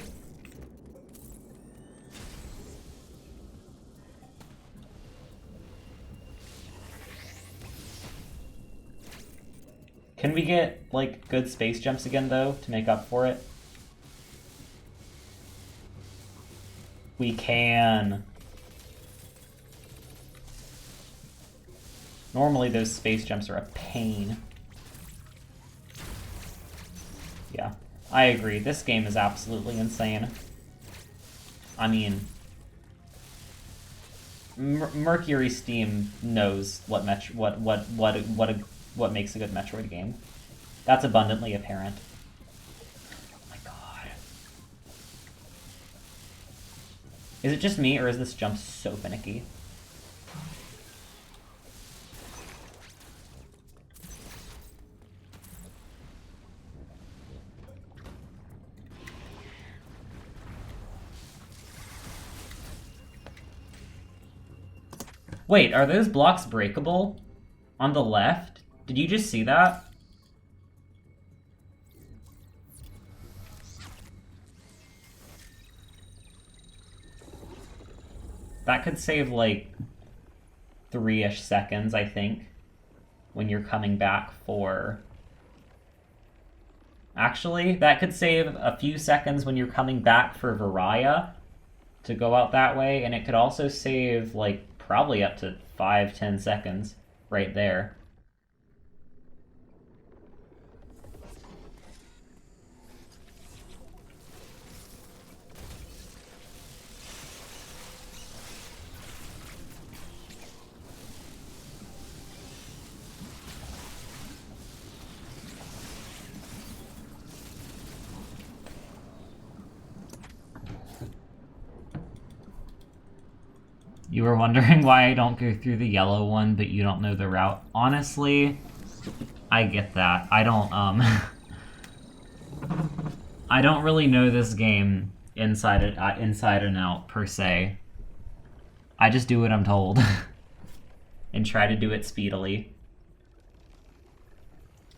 Can we get, like, good space jumps again, though, to make up for it? We can. Normally those space jumps are a pain. Yeah, I agree. This game is absolutely insane. I mean, Mercury Steam knows what makes a good Metroid game. That's abundantly apparent. Oh my god. Is it just me, or is this jump so finicky? Wait, are those blocks breakable? On the left? Did you just see that? That could save, like, 3-ish seconds, I think, when you're coming back for... Actually, that could save a few seconds when you're coming back for Varia to go out that way, and it could also save, like, probably up to 5-10 seconds right there. You were wondering why I don't go through the yellow one, but you don't know the route. Honestly, I get that. I don't really know this game inside and out, per se. I just do what I'm told. And try to do it speedily.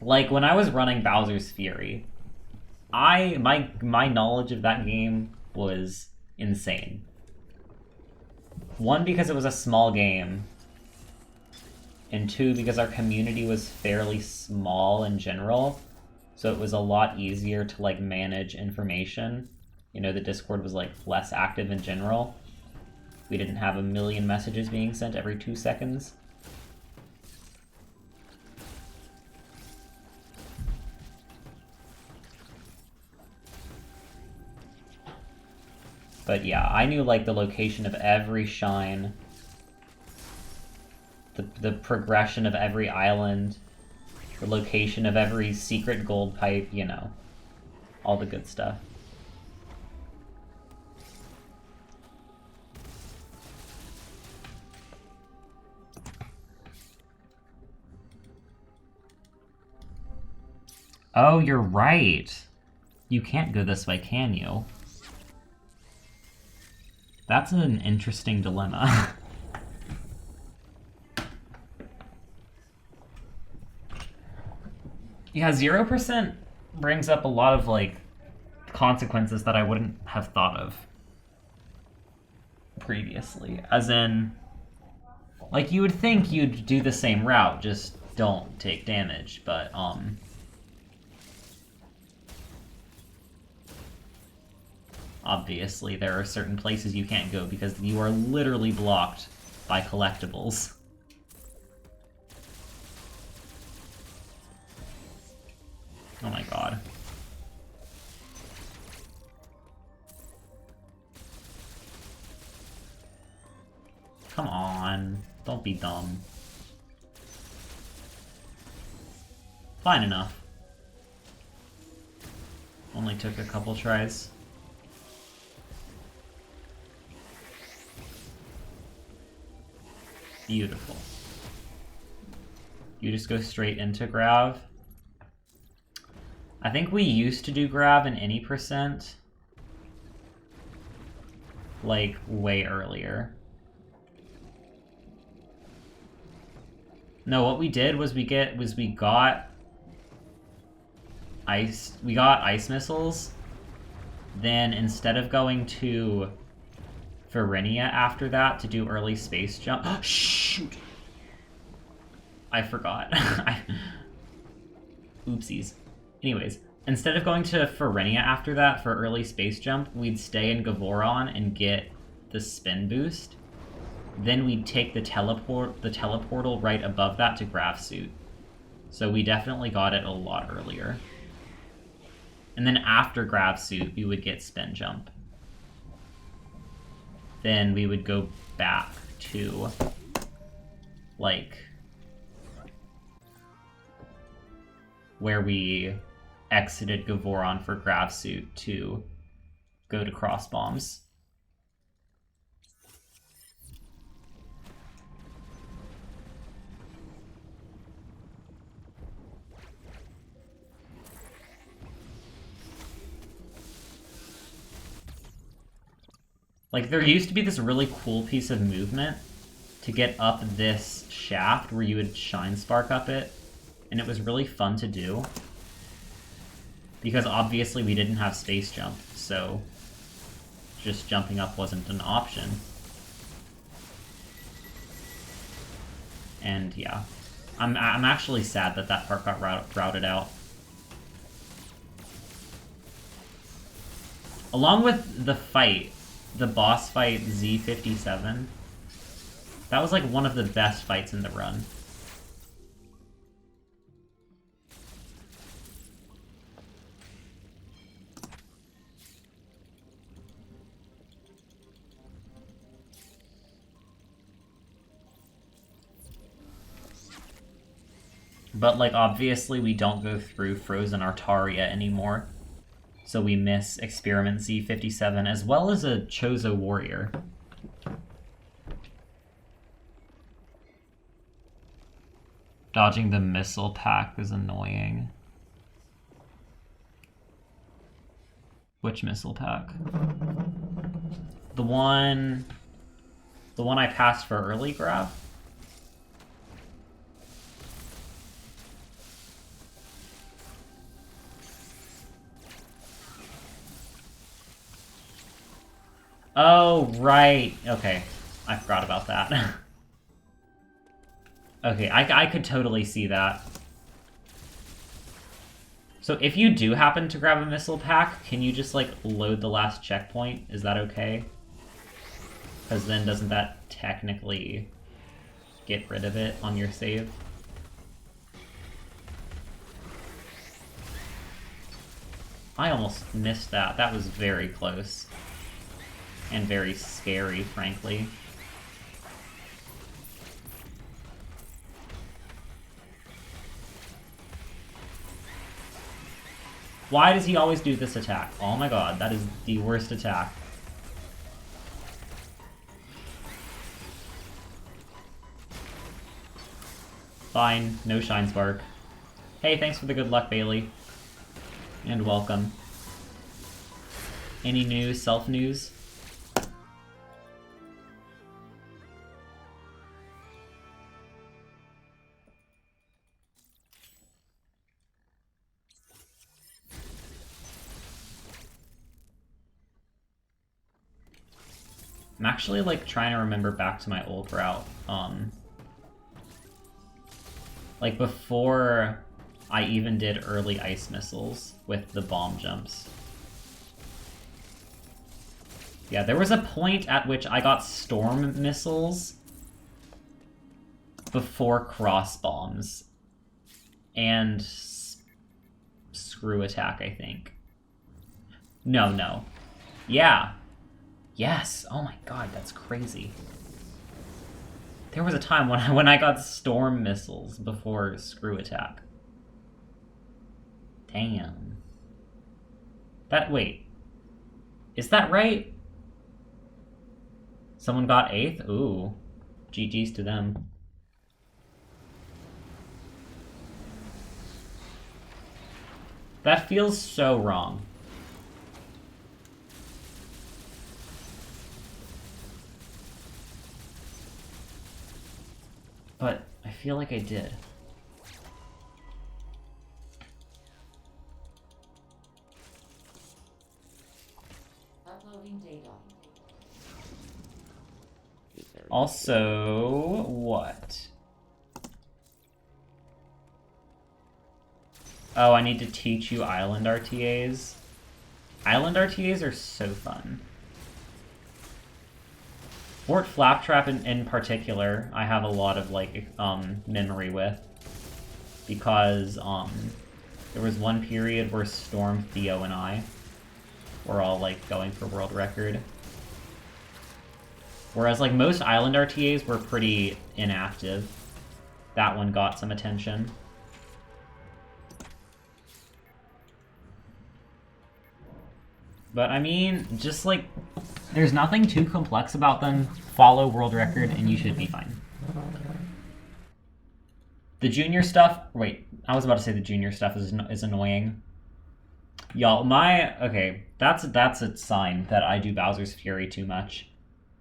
Like, when I was running Bowser's Fury, my knowledge of that game was insane. One, because it was a small game, and two, because our community was fairly small in general, so it was a lot easier to, like, manage information. You know, the Discord was, like, less active in general. We didn't have a million messages being sent every 2 seconds. But yeah, I knew like the location of every shine, the progression of every island, the location of every secret gold pipe, you know, all the good stuff. Oh, you're right. You can't go this way, can you? That's an interesting dilemma. Yeah, 0% brings up a lot of, like, consequences that I wouldn't have thought of previously. As in, like, you would think you'd do the same route, just don't take damage, but, obviously, there are certain places you can't go because you are literally blocked by collectibles. Oh my god. Come on. Don't be dumb. Fine enough. Only took a couple tries. Beautiful. You just go straight into grav. I think we used to do grav in any percent, like, way earlier. No, what we did was we got ice missiles. Then instead of going to Verenia after that to do early space jump, oh, shoot! I forgot. Oopsies. Anyways, instead of going to Verenia after that for early space jump, we'd stay in Gavoron and get the spin boost. Then we'd take the teleportal right above that to Graph Suit. So we definitely got it a lot earlier. And then after Graph Suit, we would get Spin Jump. Then we would go back to, like, where we exited Gavoron for Graph Suit to go to Cross Bombs. Like, there used to be this really cool piece of movement to get up this shaft where you would shine spark up it, and it was really fun to do. Because obviously we didn't have space jump, so just jumping up wasn't an option. And yeah, I'm actually sad that that part got routed out. Along with the fight, the boss fight Z57, that was like one of the best fights in the run. But, like, obviously we don't go through Frozen Artaria anymore. So we miss Experiment Z57 as well as a Chozo Warrior. Dodging the missile pack is annoying. Which missile pack? The one I passed for early grab? Oh, right. Okay. I forgot about that. Okay, I could totally see that. So if you do happen to grab a missile pack, can you just, like, load the last checkpoint? Is that okay? Because then doesn't that technically get rid of it on your save? I almost missed that. That was very close. And very scary, frankly. Why does he always do this attack? Oh my god, that is the worst attack. Fine, no Shine Spark. Hey, thanks for the good luck, Bailey. And welcome. Any news, self-news? I'm actually, like, trying to remember back to my old route. Like, before I even did early ice missiles with the bomb jumps. Yeah, there was a point at which I got storm missiles before cross bombs. And screw attack, I think. No. Yeah. Yes! Oh my god, that's crazy. There was a time when I got storm missiles before screw attack. Damn. Wait. Is that right? Someone got 8th? Ooh. GG's to them. That feels so wrong. But I feel like I did. Uploading data. Also, what? Oh, I need to teach you island RTAs. Island RTAs are so fun. Fort Flaptrap in particular, I have a lot of, like, memory with. Because, there was one period where Storm, Theo, and I were all, like, going for world record. Whereas, like, most island RTAs were pretty inactive. That one got some attention. But, I mean, just, like, there's nothing too complex about them. Follow world record, and you should be fine. The junior stuff... Wait, I was about to say the junior stuff is annoying. Y'all, okay, that's a sign that I do Bowser's Fury too much.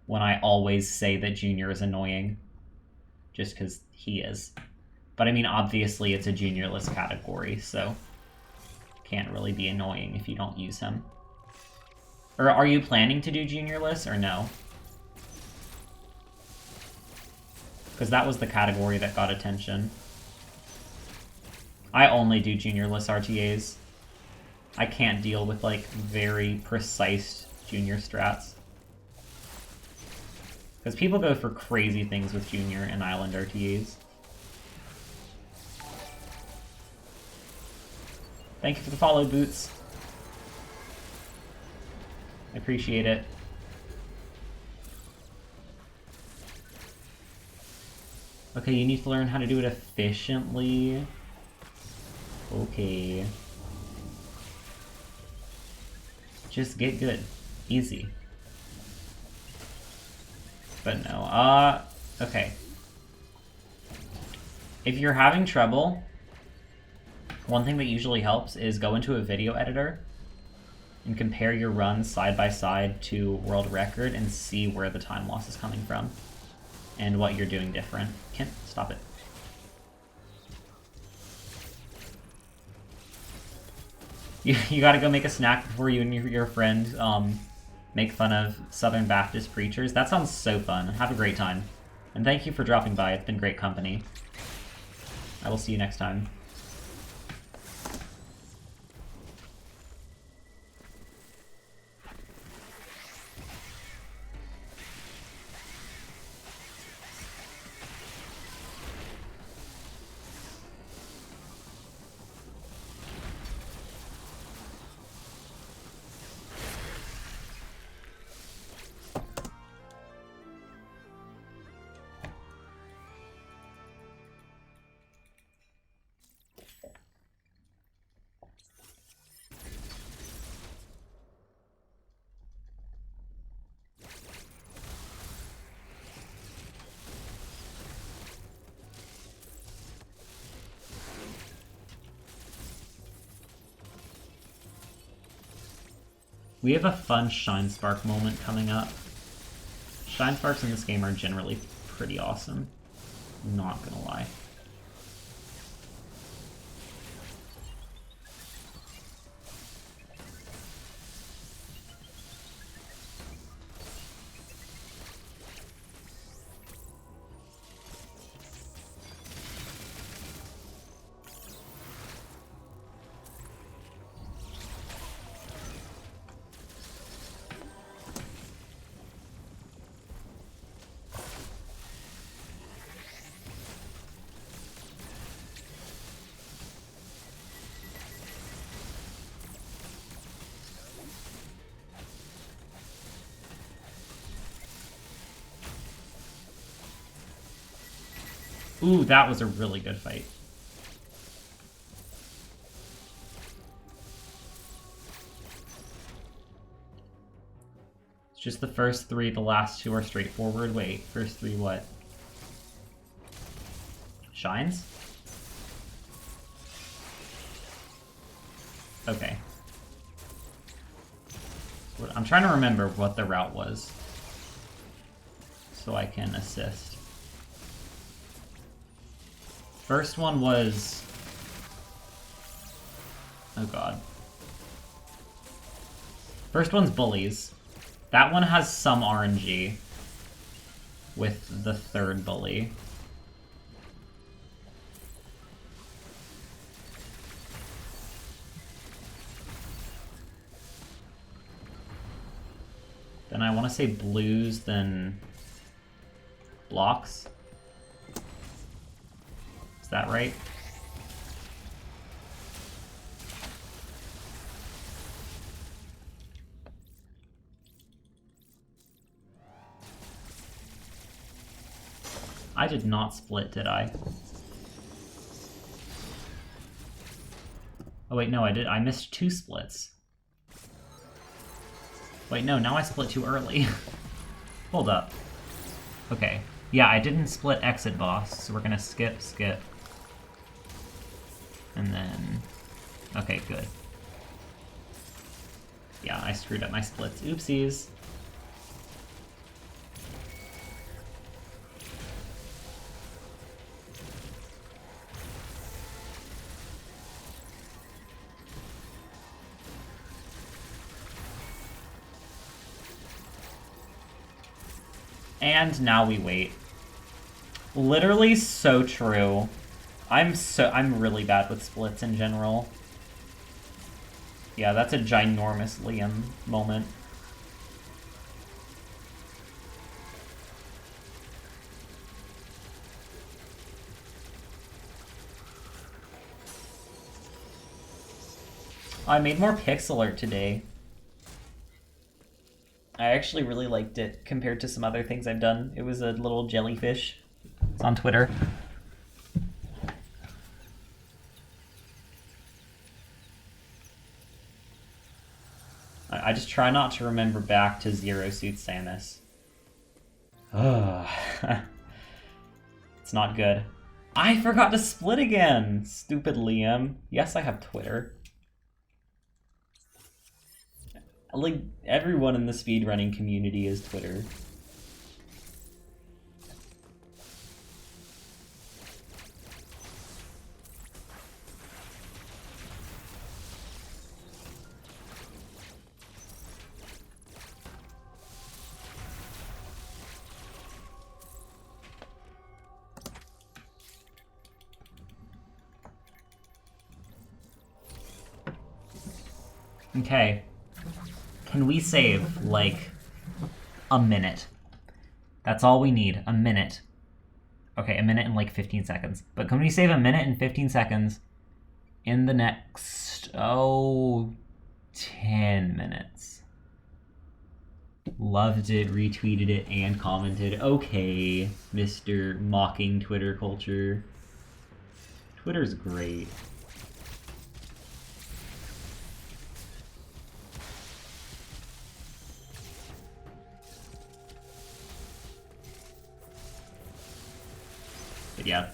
When I always say that junior is annoying. Just because he is. But, I mean, obviously it's a juniorless category, so... Can't really be annoying if you don't use him. Or are you planning to do juniorless, or no? Because that was the category that got attention. I only do juniorless RTAs. I can't deal with, like, very precise junior strats. Because people go for crazy things with junior and island RTAs. Thank you for the follow, Boots. I appreciate it. Okay, you need to learn how to do it efficiently. Okay. Just get good. Easy. But no, okay. If you're having trouble, one thing that usually helps is go into a video editor and compare your runs side by side to world record and see where the time loss is coming from and what you're doing different. Can't stop it. You gotta go make a snack before you and your friend make fun of Southern Baptist preachers. That sounds so fun. Have a great time. And thank you for dropping by. It's been great company. I will see you next time. We have a fun Shine Spark moment coming up. Shine Sparks in this game are generally pretty awesome. Not gonna lie. Ooh, that was a really good fight. It's just the first three, the last two are straightforward. Wait, first three what? Shines? Okay. I'm trying to remember what the route was, so I can assist. First one was... oh god. First one's bullies. That one has some RNG with the third bully. Then I want to say blues, then blocks. Is that right? I did not split, did I? Oh wait, no, I did. I missed 2 splits. Wait, no, now I split too early. Hold up. Okay. Yeah, I didn't split exit boss, so we're gonna skip. And then... okay, good. Yeah, I screwed up my splits. Oopsies. And now we wait. Literally so true. I'm really bad with splits in general. Yeah, that's a ginormous Liam moment. I made more pixel art today. I actually really liked it compared to some other things I've done. It was a little jellyfish. It's on Twitter. I just try not to remember back to Zero Suit Samus. Ugh. It's not good. I forgot to split again! Stupid Liam. Yes, I have Twitter. Like, everyone in the speedrunning community is Twitter. Okay. Can we save, like, a minute? That's all we need, a minute. Okay, a minute and like 15 seconds. But can we save a minute and 15 seconds in the next, 10 minutes? Loved it, retweeted it, and commented. Okay, Mr. Mocking Twitter culture. Twitter's great. But yeah,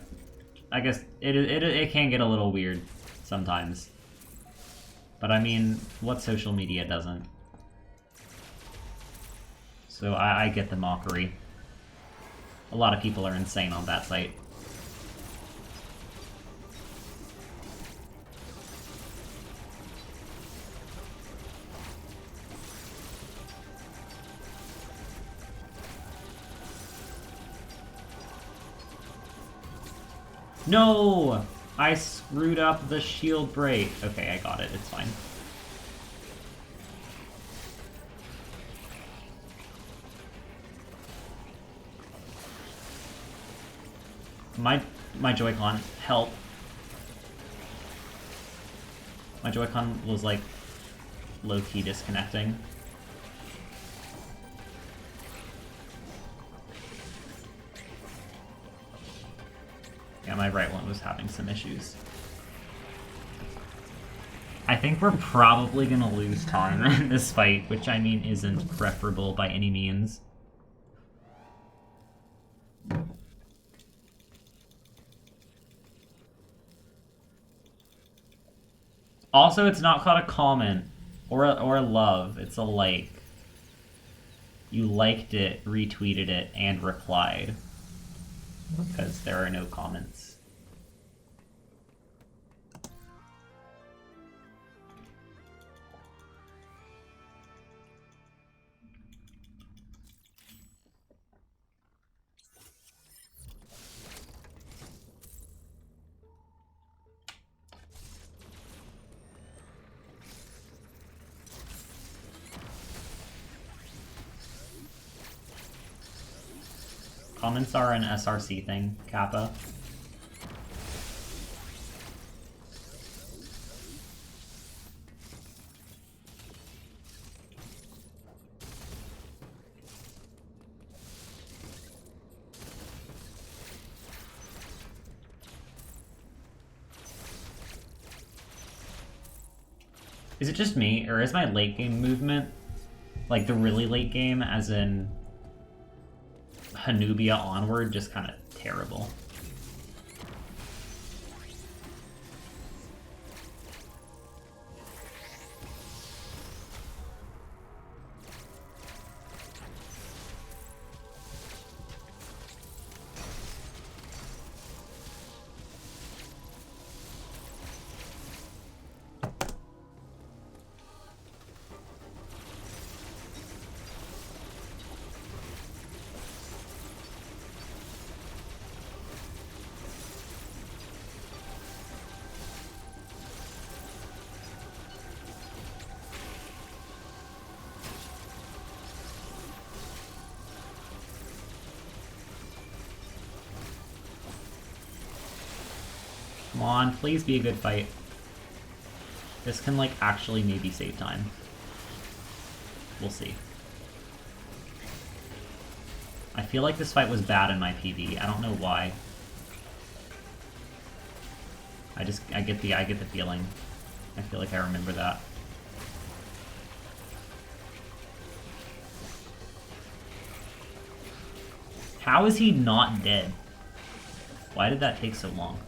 I guess it can get a little weird sometimes. But I mean, what social media doesn't? So I get the mockery. A lot of people are insane on that site. No! I screwed up the shield break. Okay, I got it. It's fine. My Joy-Con, help. My Joy-Con was like low-key disconnecting. Yeah, my right one was having some issues. I think we're probably gonna lose time in this fight, which I mean isn't preferable by any means. Also, it's not called a comment or a love. It's a like. You liked it, retweeted it, and replied. Because there are no comments. Comments are an SRC thing, Kappa. Is it just me, or is my late game movement, like the really late game, as in Hanubia onward, just kind of terrible? Come on, please be a good fight. This can, like, actually maybe save time. We'll see. I feel like this fight was bad in my PV. I don't know why. I get the feeling. I feel like I remember that. How is he not dead? Why did that take so long?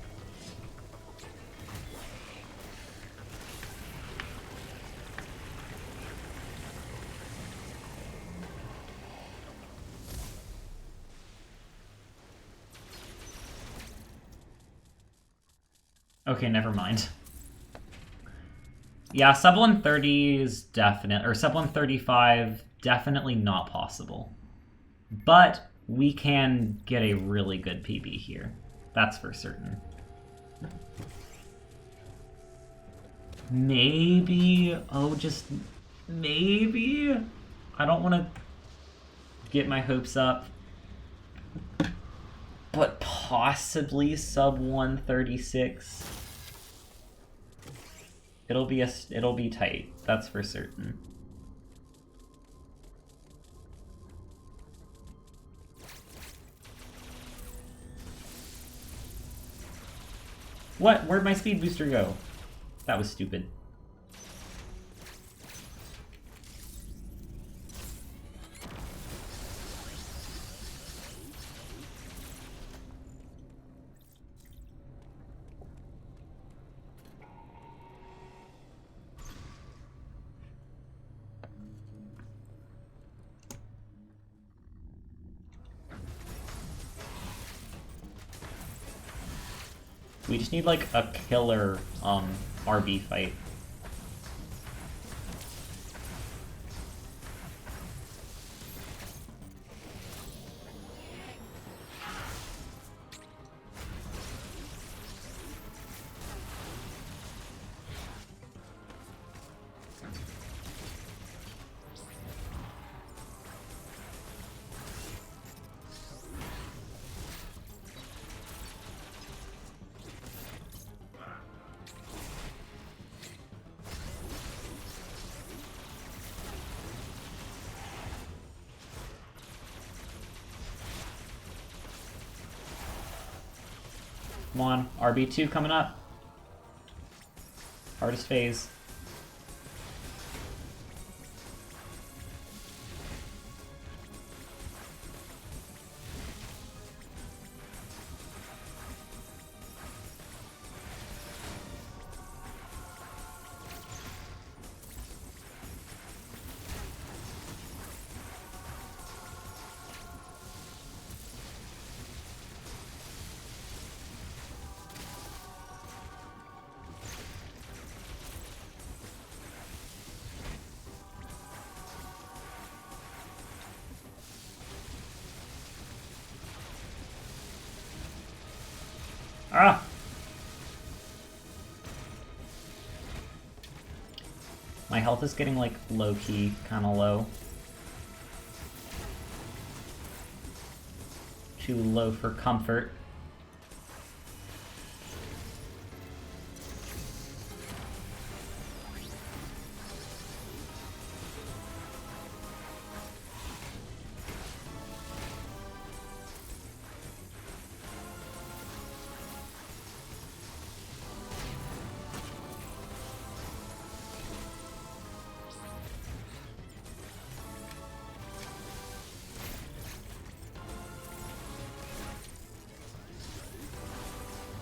Okay, never mind. Yeah, sub 130 is definite, or sub 135, definitely not possible. But we can get a really good PB here. That's for certain. Maybe, oh, just maybe? I don't want to get my hopes up. But possibly sub 136. It'll be tight, that's for certain. What? Where'd my speed booster go? That was stupid. We just need like a killer RB fight. Come on, RB2 coming up. Hardest phase. Ah! My health is getting like low-key, kinda low. Too low for comfort.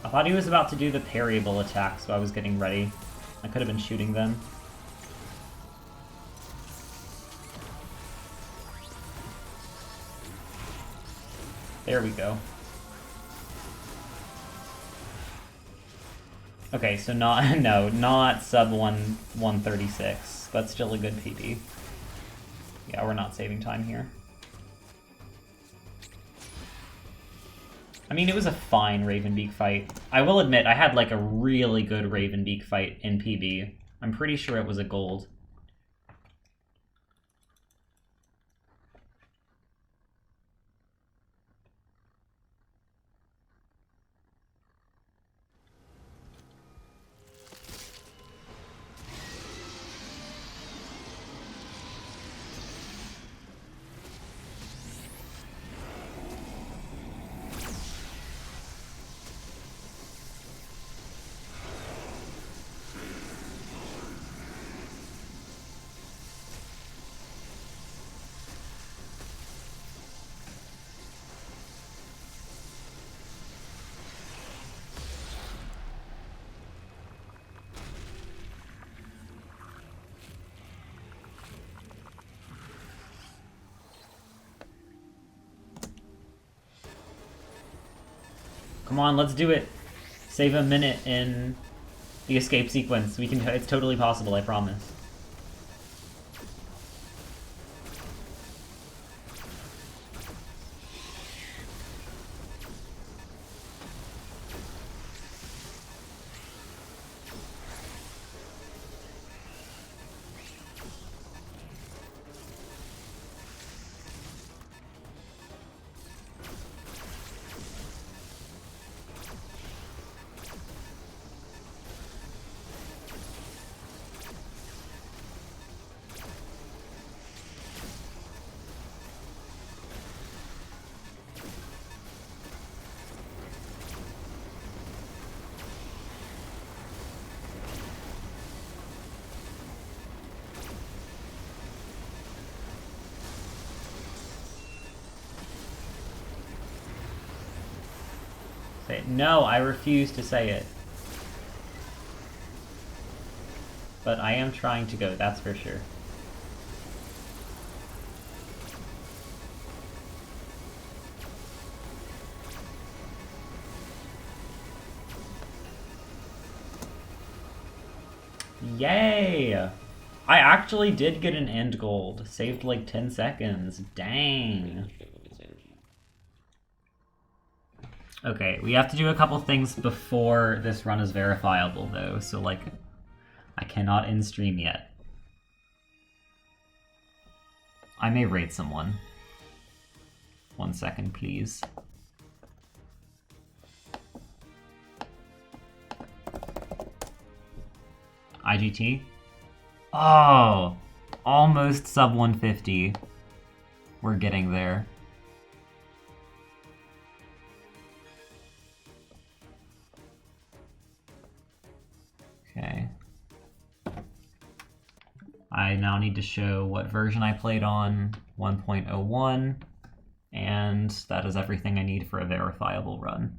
I thought he was about to do the parryable attack, so I was getting ready. I could have been shooting them. There we go. Okay, so not no, not sub 136, but still a good PB. Yeah, we're not saving time here. I mean, it was a fine Ravenbeak fight. I will admit, I had like a really good Ravenbeak fight in PB. I'm pretty sure it was a gold. Come on, let's do it. Save a minute in the escape sequence. We can. It's totally possible, I promise. Say it. No, I refuse to say it. But I am trying to go, that's for sure. Yay! I actually did get an end gold. Saved like 10 seconds. Dang. Okay, we have to do a couple things before this run is verifiable, though, so, like, I cannot end stream yet. I may raid someone. 1 second, please. IGT? Oh! Almost sub 150. We're getting there. Okay. I now need to show what version I played on, 1.01, and that is everything I need for a verifiable run.